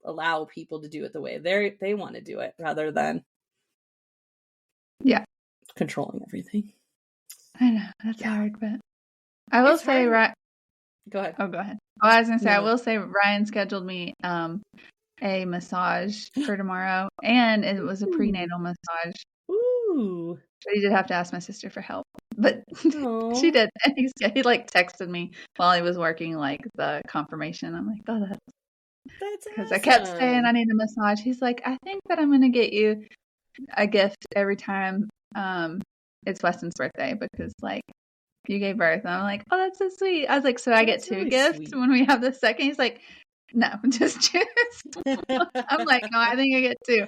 [SPEAKER 2] allow people to do it the way they want to do it, rather than controlling everything.
[SPEAKER 1] I know that's hard, but I will say, right.
[SPEAKER 2] Go ahead.
[SPEAKER 1] Oh, go ahead. Oh, I was gonna say, I will say, Ryan scheduled me a massage for tomorrow, and it was a prenatal massage.
[SPEAKER 2] Ooh.
[SPEAKER 1] But he did have to ask my sister for help, but she did. And he like texted me while he was working like the confirmation. I'm like, oh, that's because awesome. I kept saying I need a massage. He's like, I think that I'm gonna get you a gift every time it's Weston's birthday, because like you gave birth. And I'm like, oh, that's so sweet. I was like, so I get two really gifts when we have the second? He's like, no, just choose. I'm like, no, I think I get two.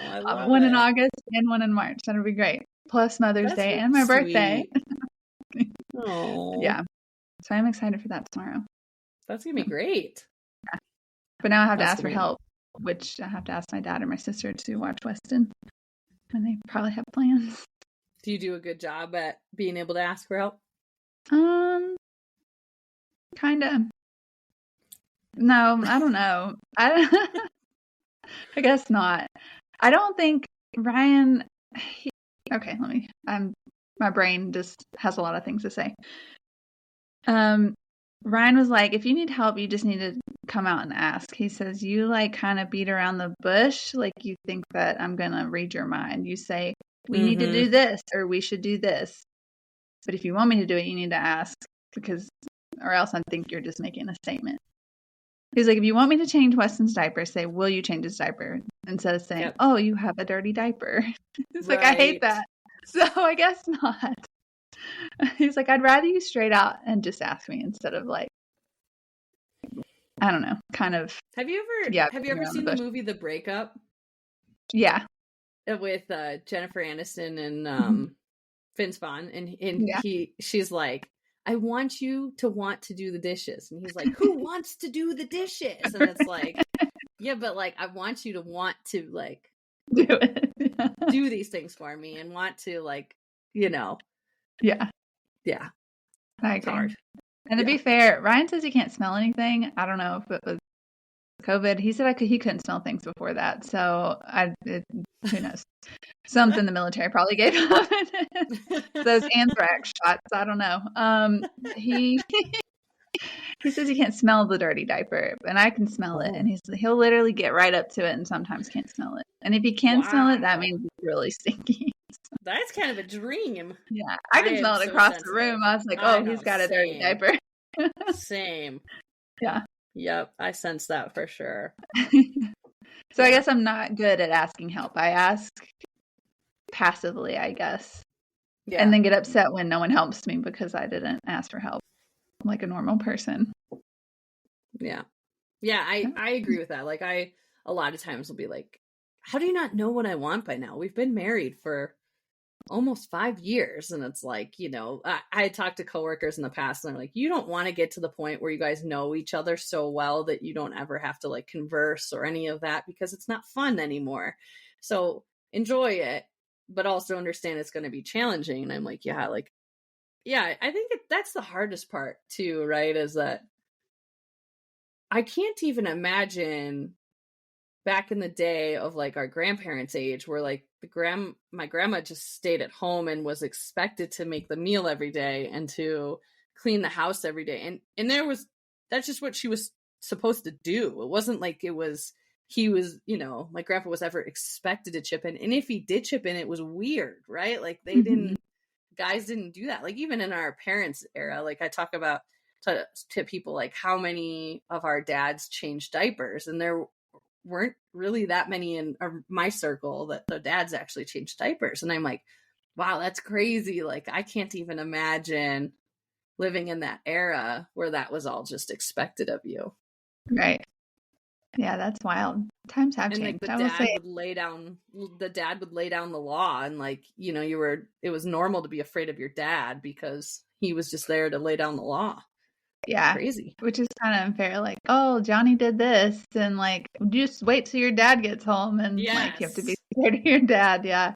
[SPEAKER 2] I love
[SPEAKER 1] one in August and one in March. That'll be great. Plus Mother's Day and my birthday. Yeah. So I'm excited for that tomorrow.
[SPEAKER 2] That's going to be great.
[SPEAKER 1] Yeah. But now I have to ask for help, which I have to ask my dad or my sister to watch Weston. And they probably have plans.
[SPEAKER 2] Do you do a good job at being able to ask for help?
[SPEAKER 1] Kind of. No, I don't know. I guess not. I don't think Ryan. My brain just has a lot of things to say. Ryan was like, if you need help, you just need to come out and ask. He says, you like kind of beat around the bush. Like you think that I'm going to read your mind. You say, we need to do this, or we should do this. But if you want me to do it, you need to ask, or else I think you're just making a statement. He's like, if you want me to change Weston's diaper, say, will you change his diaper? Instead of saying, oh, you have a dirty diaper. He's like, I hate that. So I guess not. He's like, I'd rather you straight out and just ask me, instead of like, I don't know, kind of.
[SPEAKER 2] Have you ever seen the movie The Breakup?
[SPEAKER 1] Yeah.
[SPEAKER 2] with Jennifer Aniston and Vince Vaughn, and
[SPEAKER 1] Yeah.
[SPEAKER 2] she's like, I want you to want to do the dishes, and he's like, who wants to do the dishes? And it's like, yeah, but like I want you to want to like
[SPEAKER 1] Do it.
[SPEAKER 2] do these things for me and want to like, you know,
[SPEAKER 1] Yeah,
[SPEAKER 2] yeah,
[SPEAKER 1] I
[SPEAKER 2] it's
[SPEAKER 1] agree.
[SPEAKER 2] hard.
[SPEAKER 1] And to
[SPEAKER 2] Yeah.
[SPEAKER 1] be fair, Ryan says he can't smell anything. I don't know if it was COVID. He said he couldn't smell things before that. So who knows? Something the military probably gave him. Those anthrax shots. I don't know. He he says he can't smell the dirty diaper, and I can smell it. And he'll literally get right up to it, and sometimes can't smell it. And if he can smell it, that means it's really stinky.
[SPEAKER 2] That's kind of a dream.
[SPEAKER 1] Yeah, I can smell it across the room. I was like, oh, he's got a dirty diaper.
[SPEAKER 2] Same.
[SPEAKER 1] Yeah.
[SPEAKER 2] Yep, I sense that for sure.
[SPEAKER 1] So I guess I'm not good at asking help. I ask passively, I guess. Yeah. And then get upset when no one helps me because I didn't ask for help like a normal person.
[SPEAKER 2] Yeah. Yeah, I agree with that. Like a lot of times will be like, how do you not know what I want by now? We've been married for almost 5 years. And it's like, you know, I talked to coworkers in the past and they're like, you don't want to get to the point where you guys know each other so well that you don't ever have to like converse or any of that because it's not fun anymore. So enjoy it, but also understand it's going to be challenging. And I'm like, yeah, I think that's the hardest part too, right? Is that I can't even imagine back in the day of like our grandparents' age where like my grandma just stayed at home and was expected to make the meal every day and to clean the house every day. And that's just what she was supposed to do. It wasn't like my grandpa was ever expected to chip in. And if he did chip in, it was weird, right? Like guys didn't do that. Like even in our parents' era, like I talk about to people like how many of our dads changed diapers, and there weren't really that many in my circle that the dads actually changed diapers. And I'm like, wow, that's crazy. Like I can't even imagine living in that era where that was all just expected of you.
[SPEAKER 1] Right. Yeah, that's wild. Times have changed.
[SPEAKER 2] Like the dad would lay down the law, and like, you know, it was normal to be afraid of your dad because he was just there to lay down the law.
[SPEAKER 1] Yeah.
[SPEAKER 2] Crazy.
[SPEAKER 1] Which is kind of unfair. Like, oh, Johnny did this. And like, just wait till your dad gets home. And like, you have to be scared of your dad. Yeah.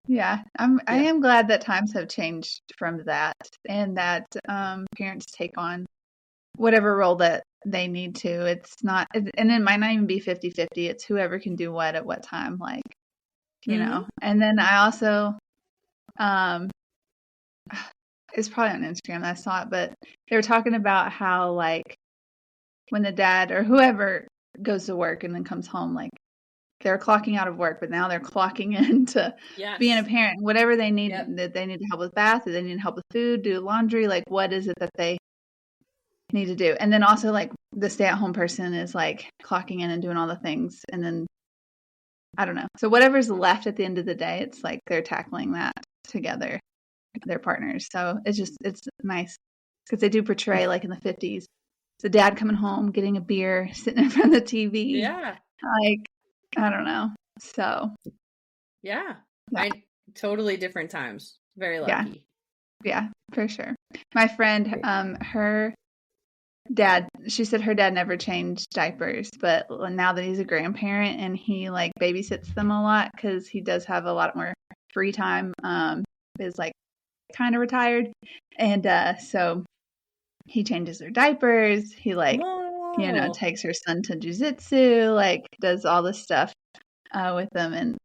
[SPEAKER 1] Yeah. I am glad that times have changed from that and that parents take on whatever role that they need to. It's not, and it might not even be 50-50. It's whoever can do what at what time. Like, you know, and then I also, it's probably on Instagram that I saw it, but they were talking about how like when the dad or whoever goes to work and then comes home, like they're clocking out of work, but now they're clocking in to being a parent. Whatever they need, that they need to help with bath, or they need to help with food, do laundry, like what is it that they need to do? And then also like the stay-at-home person is like clocking in and doing all the things, and then I don't know. So whatever's left at the end of the day, it's like they're tackling that together, their partners. So it's nice because they do portray like in the 50s, the dad coming home, getting a beer, sitting in front of the TV.
[SPEAKER 2] Yeah.
[SPEAKER 1] Like, I don't know. So.
[SPEAKER 2] Yeah. Totally different times. Very lucky.
[SPEAKER 1] Yeah, for sure. My friend, her dad, she said her dad never changed diapers, but now that he's a grandparent and he like babysits them a lot because he does have a lot more free time, is like kind of retired. And so he changes their diapers. He like, you know, takes her son to jujitsu, like does all this stuff with them. And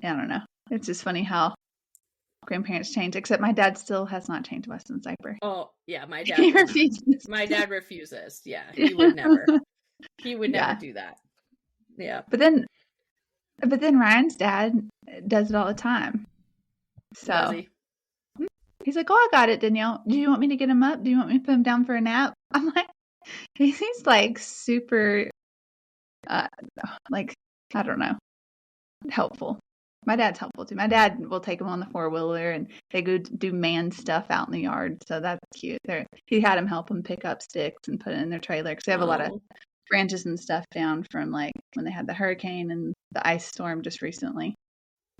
[SPEAKER 1] I don't know. It's just funny how grandparents change, except my dad still has not changed Weston's diaper.
[SPEAKER 2] Oh, yeah, my dad refuses. My dad refuses. Yeah, he would never. He would never do that. Yeah.
[SPEAKER 1] But then Ryan's dad does it all the time. So
[SPEAKER 2] does he?
[SPEAKER 1] He's like, "Oh, I got it, Danielle. Do you want me to get him up? Do you want me to put him down for a nap?" I'm like, he's like super, like, I don't know, helpful. My dad's helpful too. My dad will take him on the 4-wheeler and they go do man stuff out in the yard. So that's cute. He had him help them pick up sticks and put it in their trailer because they have a lot of branches and stuff down from like when they had the hurricane and the ice storm just recently.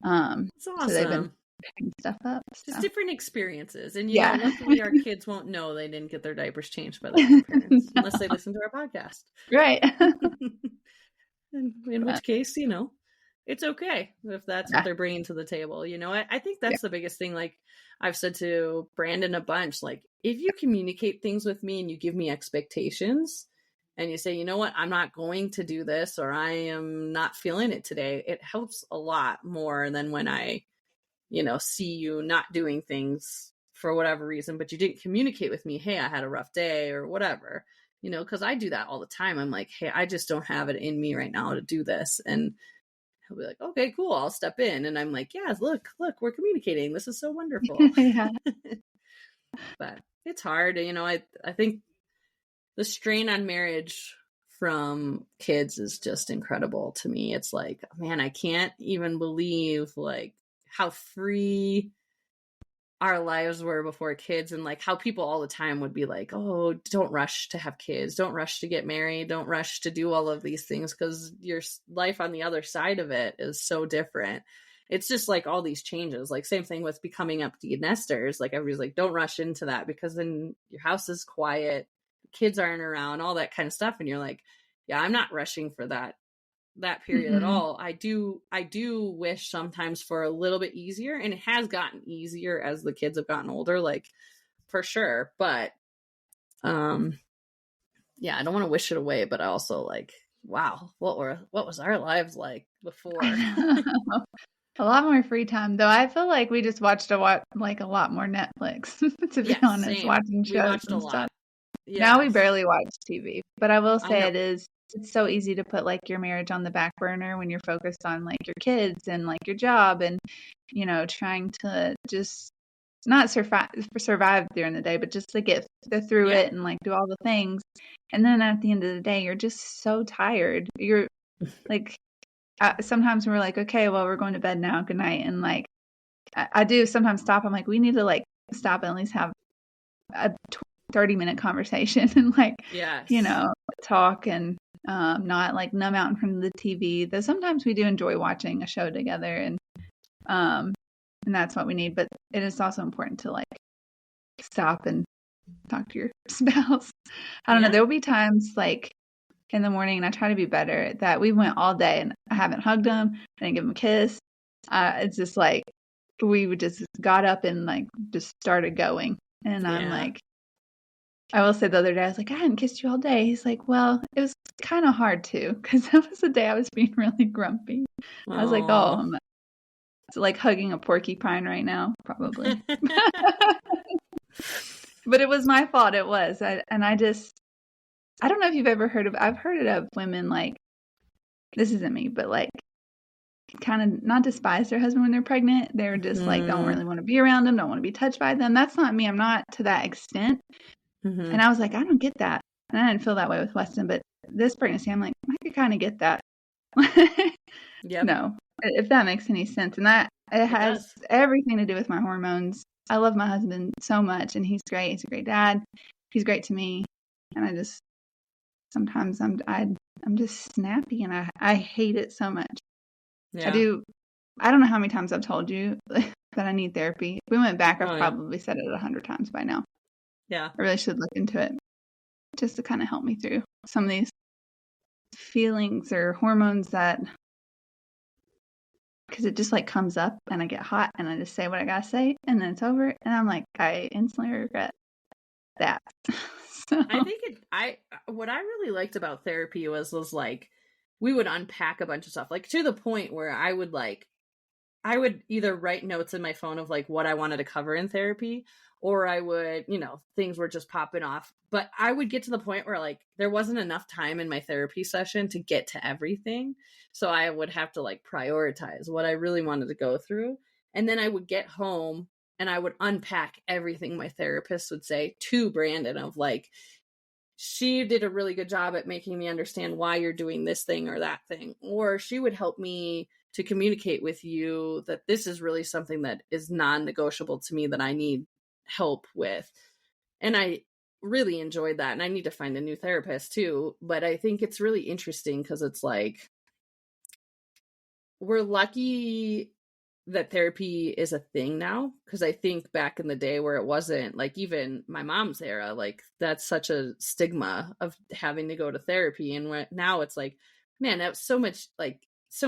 [SPEAKER 2] It's
[SPEAKER 1] So they've been
[SPEAKER 2] awesome.
[SPEAKER 1] picking stuff up.
[SPEAKER 2] Just
[SPEAKER 1] So
[SPEAKER 2] different experiences. And,
[SPEAKER 1] yeah.
[SPEAKER 2] luckily our kids won't know they didn't get their diapers changed by their grandparents unless they listen to our podcast.
[SPEAKER 1] Right.
[SPEAKER 2] In which case, it's okay if that's what
[SPEAKER 1] Yeah.
[SPEAKER 2] they're bringing to the table. I think
[SPEAKER 1] Yeah.
[SPEAKER 2] that's the biggest thing. Like I've said to Brandon a bunch, like if you communicate things with me and you give me expectations and you say, you know what, I'm not going to do this, or I am not feeling it today, it helps a lot more than when I, see you not doing things for whatever reason, but you didn't communicate with me, hey, I had a rough day or whatever, because I do that all the time. I'm like, hey, I just don't have it in me right now to do this. And he'll be like, okay, cool, I'll step in. And I'm like, yeah, look, we're communicating. This is so wonderful.
[SPEAKER 1] Yeah.
[SPEAKER 2] But it's hard. I think the strain on marriage from kids is just incredible to me. It's like, man, I can't even believe like how free our lives were before kids, and like how people all the time would be like, oh, don't rush to have kids, don't rush to get married, don't rush to do all of these things because your life on the other side of it is so different. It's just like all these changes, like same thing with becoming empty nesters. Like everybody's like, don't rush into that because then your house is quiet, kids aren't around, all that kind of stuff. And you're like, yeah, I'm not rushing for that period at
[SPEAKER 1] Mm-mm.
[SPEAKER 2] all. I do wish sometimes for a little bit easier, and it has gotten easier as the kids have gotten older, like for sure. But yeah, I don't want to wish it away, but I also like, wow, what was our lives like before?
[SPEAKER 1] I know. A lot more free time, though. I feel like we just watched a lot more Netflix, to be
[SPEAKER 2] Yes,
[SPEAKER 1] honest,
[SPEAKER 2] same.
[SPEAKER 1] watching
[SPEAKER 2] We
[SPEAKER 1] shows
[SPEAKER 2] watched a
[SPEAKER 1] and stuff.
[SPEAKER 2] lot.
[SPEAKER 1] Now we
[SPEAKER 2] Yes,
[SPEAKER 1] barely watch TV, but I will
[SPEAKER 2] I
[SPEAKER 1] say
[SPEAKER 2] know.
[SPEAKER 1] it's so easy to put like your marriage on the back burner when you're focused on like your kids and like your job and trying to just not survive during the day, but just to get through
[SPEAKER 2] Yeah.
[SPEAKER 1] it and like do all the things. And then at the end of the day, you're just so tired. You're like sometimes we're like, okay, well, we're going to bed now. Good night. And like I do sometimes stop. I'm like, we need to like stop and at least have a 30-minute conversation and like,
[SPEAKER 2] Yes.
[SPEAKER 1] talk and not like numb out in front of the TV. Though sometimes we do enjoy watching a show together um and that's what we need. But it is also important to like stop and talk to your spouse. I don't know.
[SPEAKER 2] Yeah.
[SPEAKER 1] There will be times like in the morning, and I try to be better, that we went all day and I haven't hugged him, I didn't give him a kiss. It's just like we would just got up and like just started going. And I'm
[SPEAKER 2] Yeah.
[SPEAKER 1] like, I will say the other day, I was like, I hadn't kissed you all day. He's like, well, it was kind of hard to because that was the day I was being really grumpy. I was like, oh,
[SPEAKER 2] Oh.
[SPEAKER 1] it's like hugging a porcupine right now, probably. But it was my fault. It was. I don't know if you've ever I've heard it of women like, this isn't me, but like kind of not despise their husband when they're pregnant. They're just like, don't
[SPEAKER 2] Mm-hmm.
[SPEAKER 1] really want to be around them, don't want to be touched by them. That's not me. I'm not to that extent.
[SPEAKER 2] Mm-hmm.
[SPEAKER 1] And I was like, I don't get that. And I didn't feel that way with Weston, but this pregnancy, I'm like, I could kind of get that.
[SPEAKER 2] Yep.
[SPEAKER 1] No, if that makes any sense. And that it
[SPEAKER 2] It
[SPEAKER 1] has
[SPEAKER 2] does.
[SPEAKER 1] everything to do with my hormones. I love my husband so much, and he's great. He's a great dad. He's great to me. And I just sometimes I'm just snappy, and I hate it so much. I
[SPEAKER 2] Yeah.
[SPEAKER 1] do. I don't know how many times I've told you that I need therapy. If we went back, I've
[SPEAKER 2] Oh yeah.
[SPEAKER 1] probably said it 100 times by now.
[SPEAKER 2] Yeah.
[SPEAKER 1] I really should look into it just to kind of help me through some of these feelings or hormones that, because it just like comes up and I get hot and I just say what I gotta say and then it's over and I'm like, I instantly regret that. So
[SPEAKER 2] I think what I really liked about therapy was like we would unpack a bunch of stuff, like to the point where I would either write notes in my phone of like what I wanted to cover in therapy, or I would, things were just popping off. But I would get to the point where like there wasn't enough time in my therapy session to get to everything. So I would have to like prioritize what I really wanted to go through. And then I would get home and I would unpack everything my therapist would say to Brandon of like, she did a really good job at making me understand why you're doing this thing or that thing. Or she would help me to communicate with you that this is really something that is non-negotiable to me that I need help with. And I really enjoyed that. And I need to find a new therapist too. But I think it's really interesting because it's like, we're lucky that therapy is a thing now, because I think back in the day where it wasn't, like even my mom's era, like that's such a stigma of having to go to therapy. And now it's like, man, that was so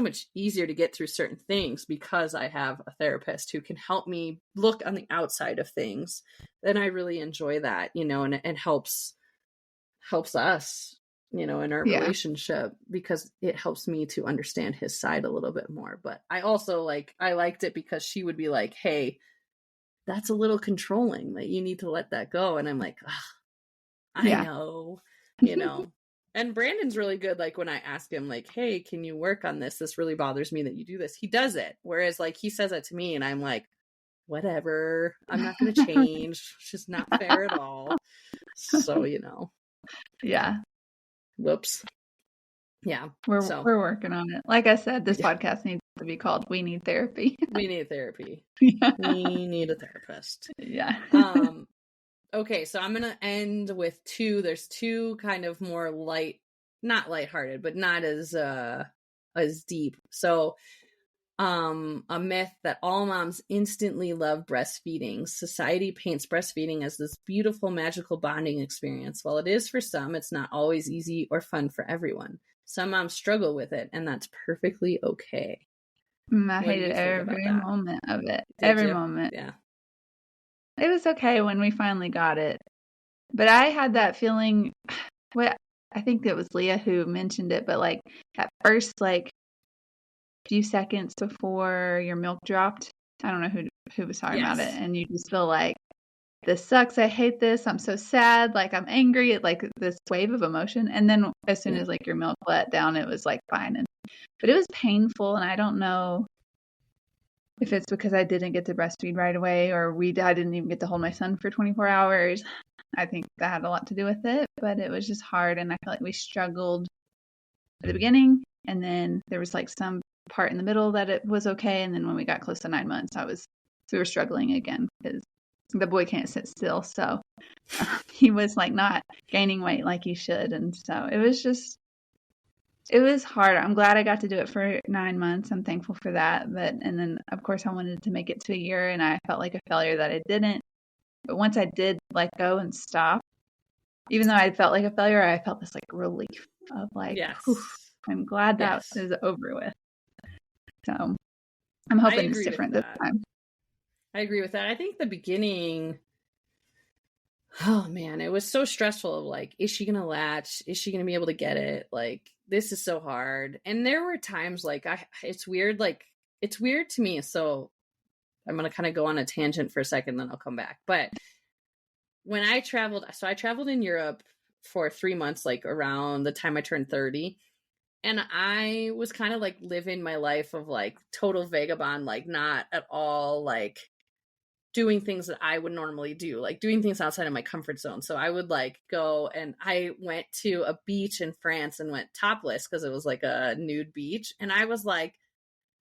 [SPEAKER 2] much easier to get through certain things because I have a therapist who can help me look on the outside of things. And I really enjoy that, and it helps us, in our relationship, because it helps me to understand his side a little bit more. But I also I liked it because she would be like, hey, that's a little controlling, that you need to let that go. And I'm like, I know, and Brandon's really good. Like when I ask him like, hey, can you work on this? This really bothers me that you do this. He does it. Whereas like he says it to me and I'm like, whatever, I'm not going to change. It's just not fair at all. So,
[SPEAKER 1] Yeah.
[SPEAKER 2] Whoops. Yeah.
[SPEAKER 1] We're working on it. Like I said, this podcast needs to be called We Need Therapy.
[SPEAKER 2] We need therapy.
[SPEAKER 1] Yeah.
[SPEAKER 2] We need a therapist.
[SPEAKER 1] Yeah.
[SPEAKER 2] Okay, so I'm going to end with two. There's two kind of more not lighthearted, but not as deep. So a myth that all moms instantly love breastfeeding. Society paints breastfeeding as this beautiful, magical bonding experience. While it is for some, it's not always easy or fun for everyone. Some moms struggle with it, and that's perfectly okay.
[SPEAKER 1] I hated every moment of it. Every moment.
[SPEAKER 2] Yeah.
[SPEAKER 1] It was okay when we finally got it. But I had that feeling, I think it was Leah who mentioned it, but like at first, like few seconds before your milk dropped, I don't know who was talking about it, and you just feel like, this sucks, I hate this, I'm so sad, like I'm angry, like this wave of emotion. And then as soon as like your milk let down, it was like fine. But it was painful, and I don't know if it's because I didn't get to breastfeed right away, or I didn't even get to hold my son for 24 hours. I think that had a lot to do with it, but it was just hard, and I feel like we struggled at the beginning, and then there was like some part in the middle that it was okay, and then when we got close to 9 months, we were struggling again because the boy can't sit still, so he was like not gaining weight like he should, and so it was hard. I'm glad I got to do it for 9 months. I'm thankful for that. And then of course I wanted to make it to a year, and I felt like a failure that I didn't. But once I did let go and stop, even though I felt like a failure, I felt this like relief of like, I'm glad that is over with. So I'm hoping it's different this time.
[SPEAKER 2] I agree with that. I think the beginning, oh man, it was so stressful of like, is she going to latch? Is she going to be able to get it? Like, this is so hard. And there were times like, it's weird to me. So I'm going to kind of go on a tangent for a second, then I'll come back. But when I traveled in Europe for 3 months, like around the time I turned 30. And I was kind of like living my life of like total vagabond, like not at all like doing things that I would normally do, like doing things outside of my comfort zone. So I would like go, and I went to a beach in France and went topless because it was like a nude beach. And I was like,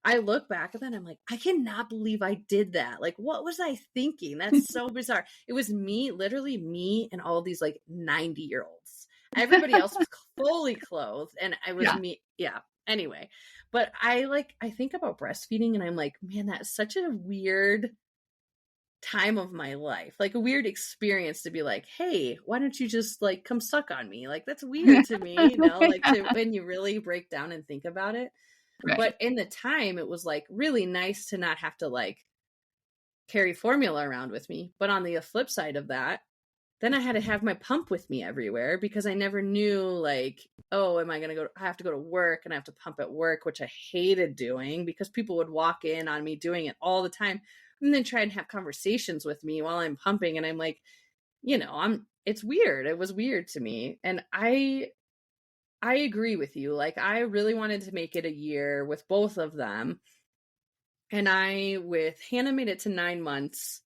[SPEAKER 2] I look back at that and I'm like, I cannot believe I did that. Like, what was I thinking? That's so bizarre. It was literally me and all these like 90-year-olds. Everybody else was fully clothed, and I was me. Yeah. Anyway, but I think about breastfeeding and I'm like, man, that's such a weird time of my life, like a weird experience to be like, hey, why don't you just like come suck on me? Like, that's weird to me, like when you really break down and think about it. Right. But in the time, it was like really nice to not have to like carry formula around with me. But on the flip side of that, then I had to have my pump with me everywhere because I never knew like, oh, I have to go to work and I have to pump at work, which I hated doing because people would walk in on me doing it all the time and then try and have conversations with me while I'm pumping. And I'm like, it's weird. It was weird to me. And I agree with you. Like, I really wanted to make it a year with both of them. And with Hannah, made it to 9 months.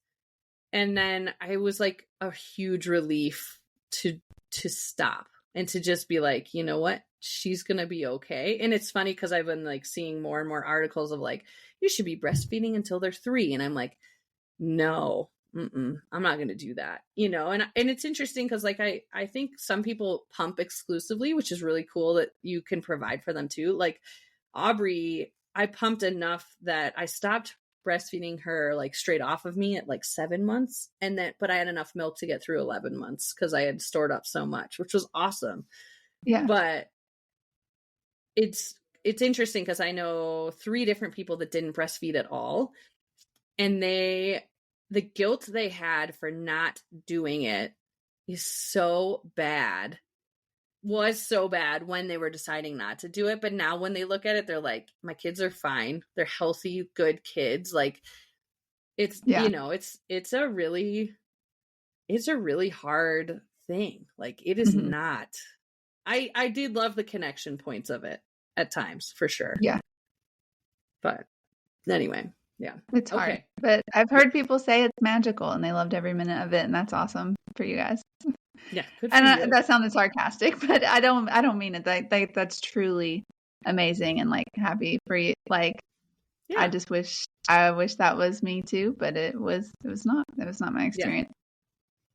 [SPEAKER 2] And then I was like a huge relief to stop and to just be like, you know what? She's going to be okay. And it's funny because I've been like seeing more and more articles of like, you should be breastfeeding until they're 3. And I'm like, no, I'm not going to do that, and it's interesting because like, I think some people pump exclusively, which is really cool that you can provide for them too. Like Aubrey, I pumped enough that I stopped breastfeeding her like straight off of me at like 7 months. But I had enough milk to get through 11 months because I had stored up so much, which was awesome.
[SPEAKER 1] Yeah.
[SPEAKER 2] But it's interesting because I know 3 different people that didn't breastfeed at all. And the guilt they had for not doing it is so bad. Was so bad when they were deciding not to do it, but now when they look at it, they're like, my kids are fine, they're healthy, good kids. Like, it's it's a really hard thing. Like, it is
[SPEAKER 1] Mm-hmm.
[SPEAKER 2] not. I did love the connection points of it at times, for sure.
[SPEAKER 1] Yeah.
[SPEAKER 2] But anyway, yeah,
[SPEAKER 1] It's hard.
[SPEAKER 2] okay.
[SPEAKER 1] But I've heard people say it's magical and they loved every minute of it, and that's awesome for you guys.
[SPEAKER 2] Yeah, good for
[SPEAKER 1] And
[SPEAKER 2] you.
[SPEAKER 1] that sounded sarcastic, but I don't mean it. That's truly amazing, and like happy for you. Like,
[SPEAKER 2] Yeah.
[SPEAKER 1] I wish that was me too, but it was not. It was not my experience.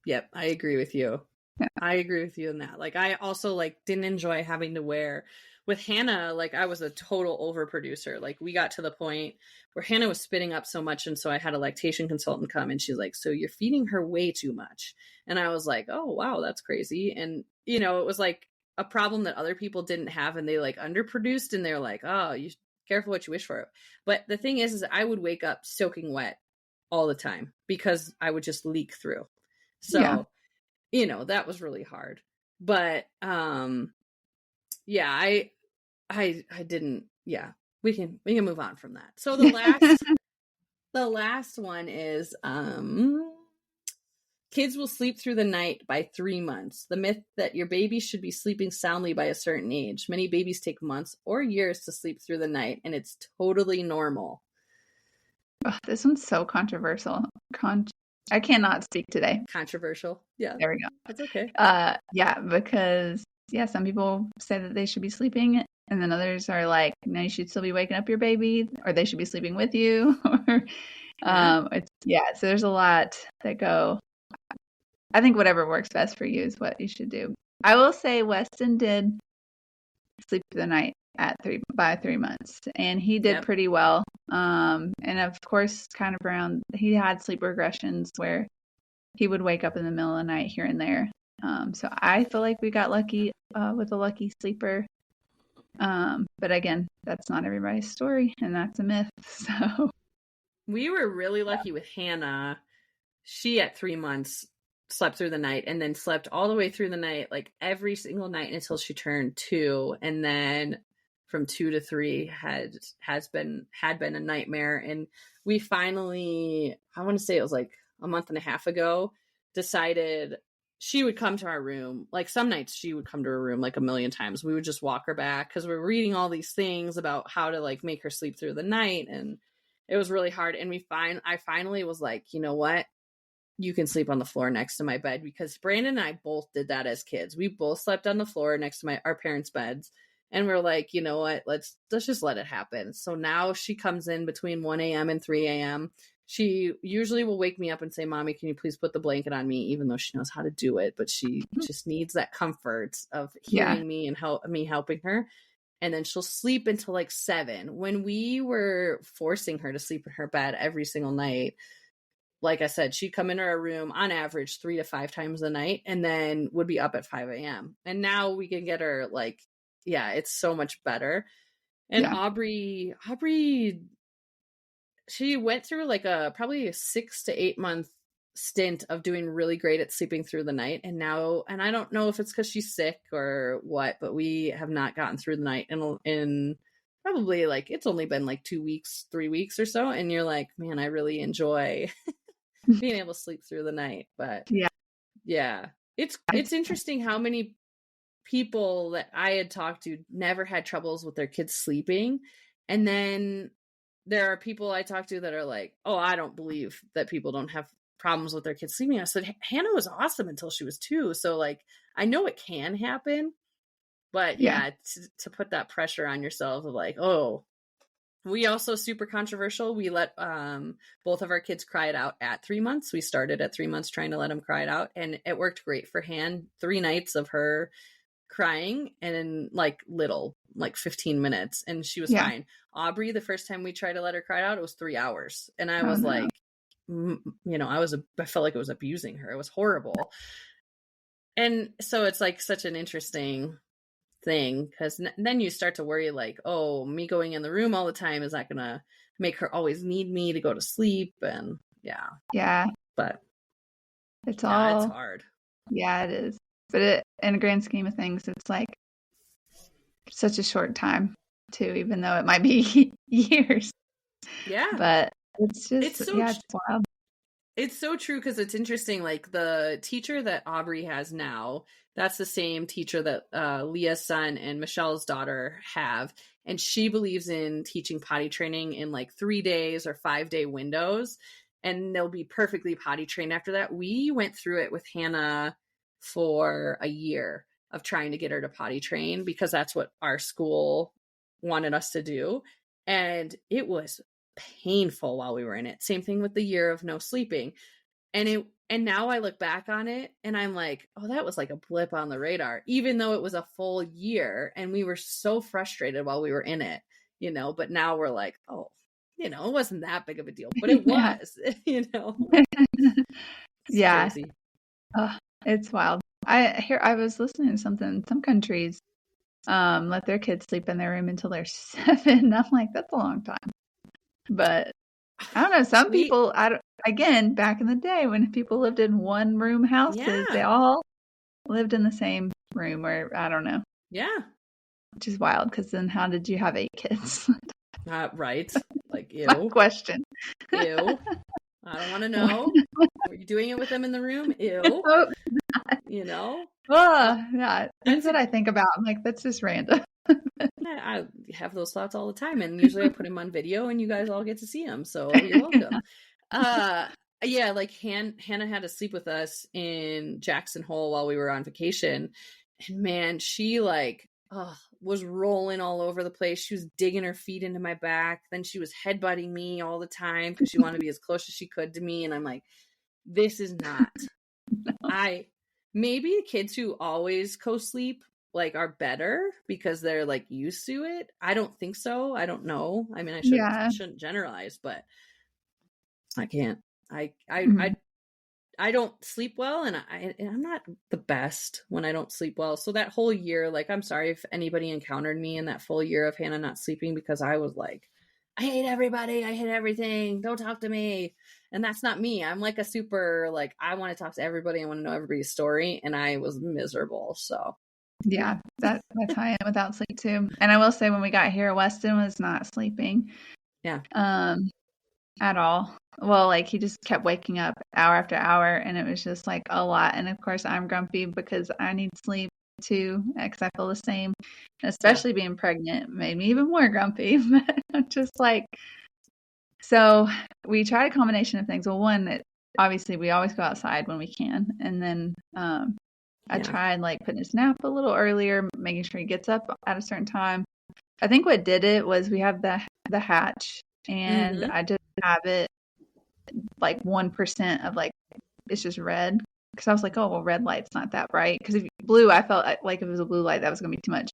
[SPEAKER 2] Yep, I agree with you.
[SPEAKER 1] Yeah.
[SPEAKER 2] I agree with you in that. Like, I also like didn't enjoy having to wear with Hannah. Like, I was a total overproducer. Like, we got to the point where Hannah was spitting up so much, and so I had a lactation consultant come, and she's like, "So you're feeding her way too much." And I was like, "Oh wow, that's crazy." And it was like a problem that other people didn't have, and they like underproduced, and they're like, "Oh, you careful what you wish for." But the thing is I would wake up soaking wet all the time because I would just leak through. So, that was really hard. But yeah, I didn't, yeah. We can move on from that. So the last one is kids will sleep through the night by 3 months. The myth that your baby should be sleeping soundly by a certain age. Many babies take months or years to sleep through the night, and it's totally normal.
[SPEAKER 1] Oh, this one's so controversial. I cannot speak today.
[SPEAKER 2] Controversial. Yeah.
[SPEAKER 1] There we go.
[SPEAKER 2] That's okay.
[SPEAKER 1] Yeah, because some people say that they should be sleeping, and then others are like, no, you should still be waking up your baby, or they should be sleeping with you. So there's a lot that go. I think whatever works best for you is what you should do. I will say Weston did sleep through the night by 3 months, and he did pretty well. And of course, kind of he had sleep regressions where he would wake up in the middle of the night here and there. So I feel like we got lucky with a lucky sleeper. But again, that's not everybody's story, and that's a myth. So
[SPEAKER 2] we were really lucky with Hannah. She at 3 months slept through the night, and then slept all the way through the night, like every single night until she turned 2, and then from 2 to 3 had been a nightmare. And we finally, I want to say it was like a month and a half ago, decided she would come to our room. Like, some nights she would come to her room like a million times. We would just walk her back because we were reading all these things about how to like make her sleep through the night, and it was really hard. And I finally was like, you know what? You can sleep on the floor next to my bed, because Brandon and I both did that as kids. We both slept on the floor next to our parents' beds, and we're like, you know what? Let's just let it happen. So now she comes in between 1 a.m. and 3 a.m. She usually will wake me up and say, "Mommy, can you please put the blanket on me?" Even though she knows how to do it, but she just needs that comfort of hearing me and me helping her. And then she'll sleep until like 7. When we were forcing her to sleep in her bed every single night, like I said, she'd come into our room on average 3 to 5 times a night, and then would be up at 5 a.m. And now we can get her like, it's so much better. And Aubrey, she went through like probably a 6 to 8 month stint of doing really great at sleeping through the night. And now, and I don't know if it's because she's sick or what, but we have not gotten through the night in probably like, it's only been like 2 weeks, 3 weeks or so. And you're like, man, I really enjoy being able to sleep through the night. But it's interesting how many people that I had talked to never had troubles with their kids sleeping. And then there are people I talk to that are like, oh, I don't believe that people don't have problems with their kids sleeping. I said, Hannah was awesome until she was 2. So like, I know it can happen, but to put that pressure on yourself of like, oh, we also super controversial. We let both of our kids cry it out at 3 months. We started at 3 months trying to let them cry it out, and it worked great for Han. 3 nights of her crying, and then like 15 minutes, and she was
[SPEAKER 1] Yeah.
[SPEAKER 2] fine. Aubrey, the first time we tried to let her cry out, it was 3 hours, and I
[SPEAKER 1] Oh,
[SPEAKER 2] was
[SPEAKER 1] no.
[SPEAKER 2] like, I felt like it was abusing her. It was horrible. And so it's like such an interesting thing, because then you start to worry like, oh, me going in the room all the time, is that gonna make her always need me to go to sleep? And
[SPEAKER 1] Yeah.
[SPEAKER 2] But
[SPEAKER 1] It's
[SPEAKER 2] it's
[SPEAKER 1] all,
[SPEAKER 2] hard.
[SPEAKER 1] yeah, it is. But in a grand scheme of things, it's like such a short time too, even though it might be years.
[SPEAKER 2] Yeah.
[SPEAKER 1] But it's just,
[SPEAKER 2] It's so
[SPEAKER 1] it's wild.
[SPEAKER 2] It's so true, because it's interesting. Like the teacher that Aubrey has now, that's the same teacher that Leah's son and Michelle's daughter have. And she believes in teaching potty training in like 3 days or 5-day windows. And they'll be perfectly potty trained after that. We went through it with Hannah for a year of trying to get her to potty train, because that's what our school wanted us to do. And it was painful while we were in it. Same thing with the year of no sleeping. And now I look back on it and I'm like, oh, that was like a blip on the radar, even though it was a full year and we were so frustrated while we were in it, but now we're like, oh, it wasn't that big of a deal, but it was, It's crazy.
[SPEAKER 1] Oh, it's wild. I was listening to something, some countries let their kids sleep in their room until they're 7. I'm like, that's a long time. But I don't know. Some people, again, back in the day when people lived in one room houses, they all lived in the same room, or I don't know.
[SPEAKER 2] Yeah.
[SPEAKER 1] Which is wild, because then how did you have 8 kids?
[SPEAKER 2] Right. Like, ew.
[SPEAKER 1] My question.
[SPEAKER 2] Ew. I don't want to know. Were you doing it with them in the room? Ew.
[SPEAKER 1] Oh, yeah. Things that I think about. I'm like, that's just random.
[SPEAKER 2] I have those thoughts all the time, and usually I put them on video and you guys all get to see them, so you're welcome. Yeah, like Hannah had to sleep with us in Jackson Hole while we were on vacation, and man, she was rolling all over the place. She was digging her feet into my back, then she was headbutting me all the time because she wanted to be as close as she could to me, and I'm like, this is not maybe kids who always co-sleep are better because they're used to it. I don't think so. I don't know. I mean, I shouldn't generalize, but I can't. I don't sleep well, and I'm not the best when I don't sleep well. So that whole year, I'm sorry if anybody encountered me in that full year of Hannah not sleeping, because I was like, I hate everybody. I hate everything. Don't talk to me. And that's not me. I'm a super, I want to talk to everybody. I want to know everybody's story. And I was miserable. So
[SPEAKER 1] yeah, that's how I am without sleep too. And I will say, when we got here, Weston was not sleeping.
[SPEAKER 2] Yeah.
[SPEAKER 1] At all. Well, he just kept waking up hour after hour, and it was just a lot. And of course, I'm grumpy because I need sleep too, because I feel the same. And especially being pregnant made me even more grumpy. But just so we tried a combination of things. Well, one, that obviously we always go outside when we can, and then I tried putting his nap a little earlier, making sure he gets up at a certain time. I think what did it was we have the hatch, and I just have it 1% of it's just red, because I was like, oh well, red light's not that bright, because if blue, I felt like if it was a blue light that was gonna be too much.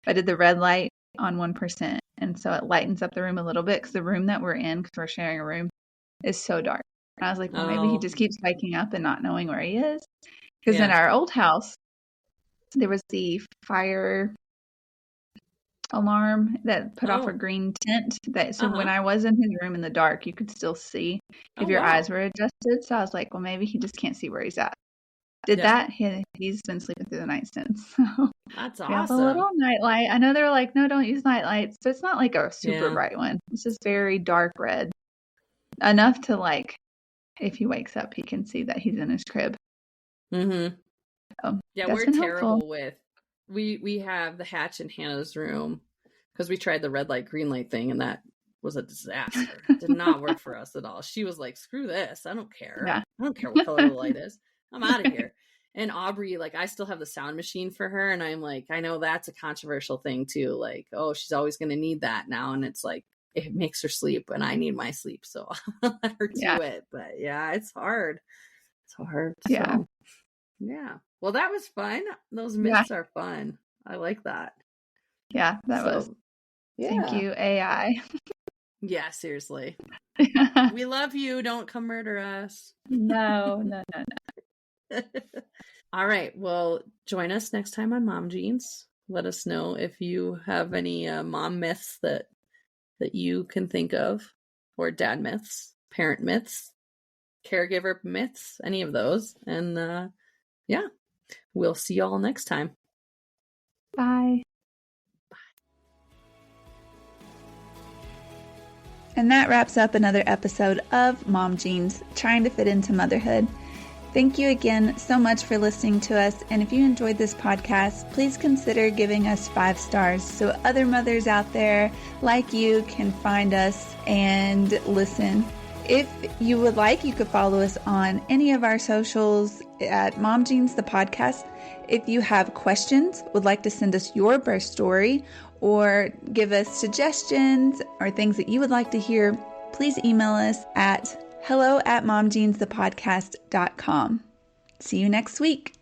[SPEAKER 1] I did the red light on 1%, and so it lightens up the room a little bit, because the room that we're in, because we're sharing a room, is so dark. And I was like, well, maybe he just keeps waking up and not knowing where he is, because in our old house there was the fire alarm that put off a green tint, when I was in his room in the dark, you could still see if your eyes were adjusted. So I was like, well, maybe he just can't see where he's at. That. He's been sleeping through the night since. So
[SPEAKER 2] that's awesome.
[SPEAKER 1] We have a little night light. I know they're like, no, don't use night lights, but it's not a super bright one. It's just very dark red, enough to if he wakes up, he can see that he's in his crib.
[SPEAKER 2] Mm-hmm.
[SPEAKER 1] So,
[SPEAKER 2] we're terrible with we have the hatch in Hannah's room, because we tried the red light green light thing, and that was a disaster. Did not work for us at all. She was like, screw this, I don't care. I don't care what color the light is, I'm out of here. And Aubrey, I still have the sound machine for her, and I'm like, I know that's a controversial thing too, oh, she's always going to need that now, and it's it makes her sleep, and I need my sleep, so I'll let her do it. But it's hard. So Yeah. Well, that was fun. Those myths are fun. I like that.
[SPEAKER 1] Yeah, that was. Thank you, AI.
[SPEAKER 2] Yeah, seriously. We love you. Don't come murder us.
[SPEAKER 1] No.
[SPEAKER 2] All right. Well, join us next time on Mom Jeans. Let us know if you have any mom myths that you can think of, or dad myths, parent myths, caregiver myths, any of those. And yeah, we'll see y'all next time.
[SPEAKER 1] Bye. And that wraps up another episode of Mom Jeans, trying to fit into motherhood. Thank you again so much for listening to us. And if you enjoyed this podcast, please consider giving us 5 stars so other mothers out there like you can find us and listen. If you would like, you could follow us on any of our socials at Mom Jeans the podcast. If you have questions, would like to send us your birth story, or give us suggestions or things that you would like to hear, please email us at hello@momjeansthepodcast.com. See you next week.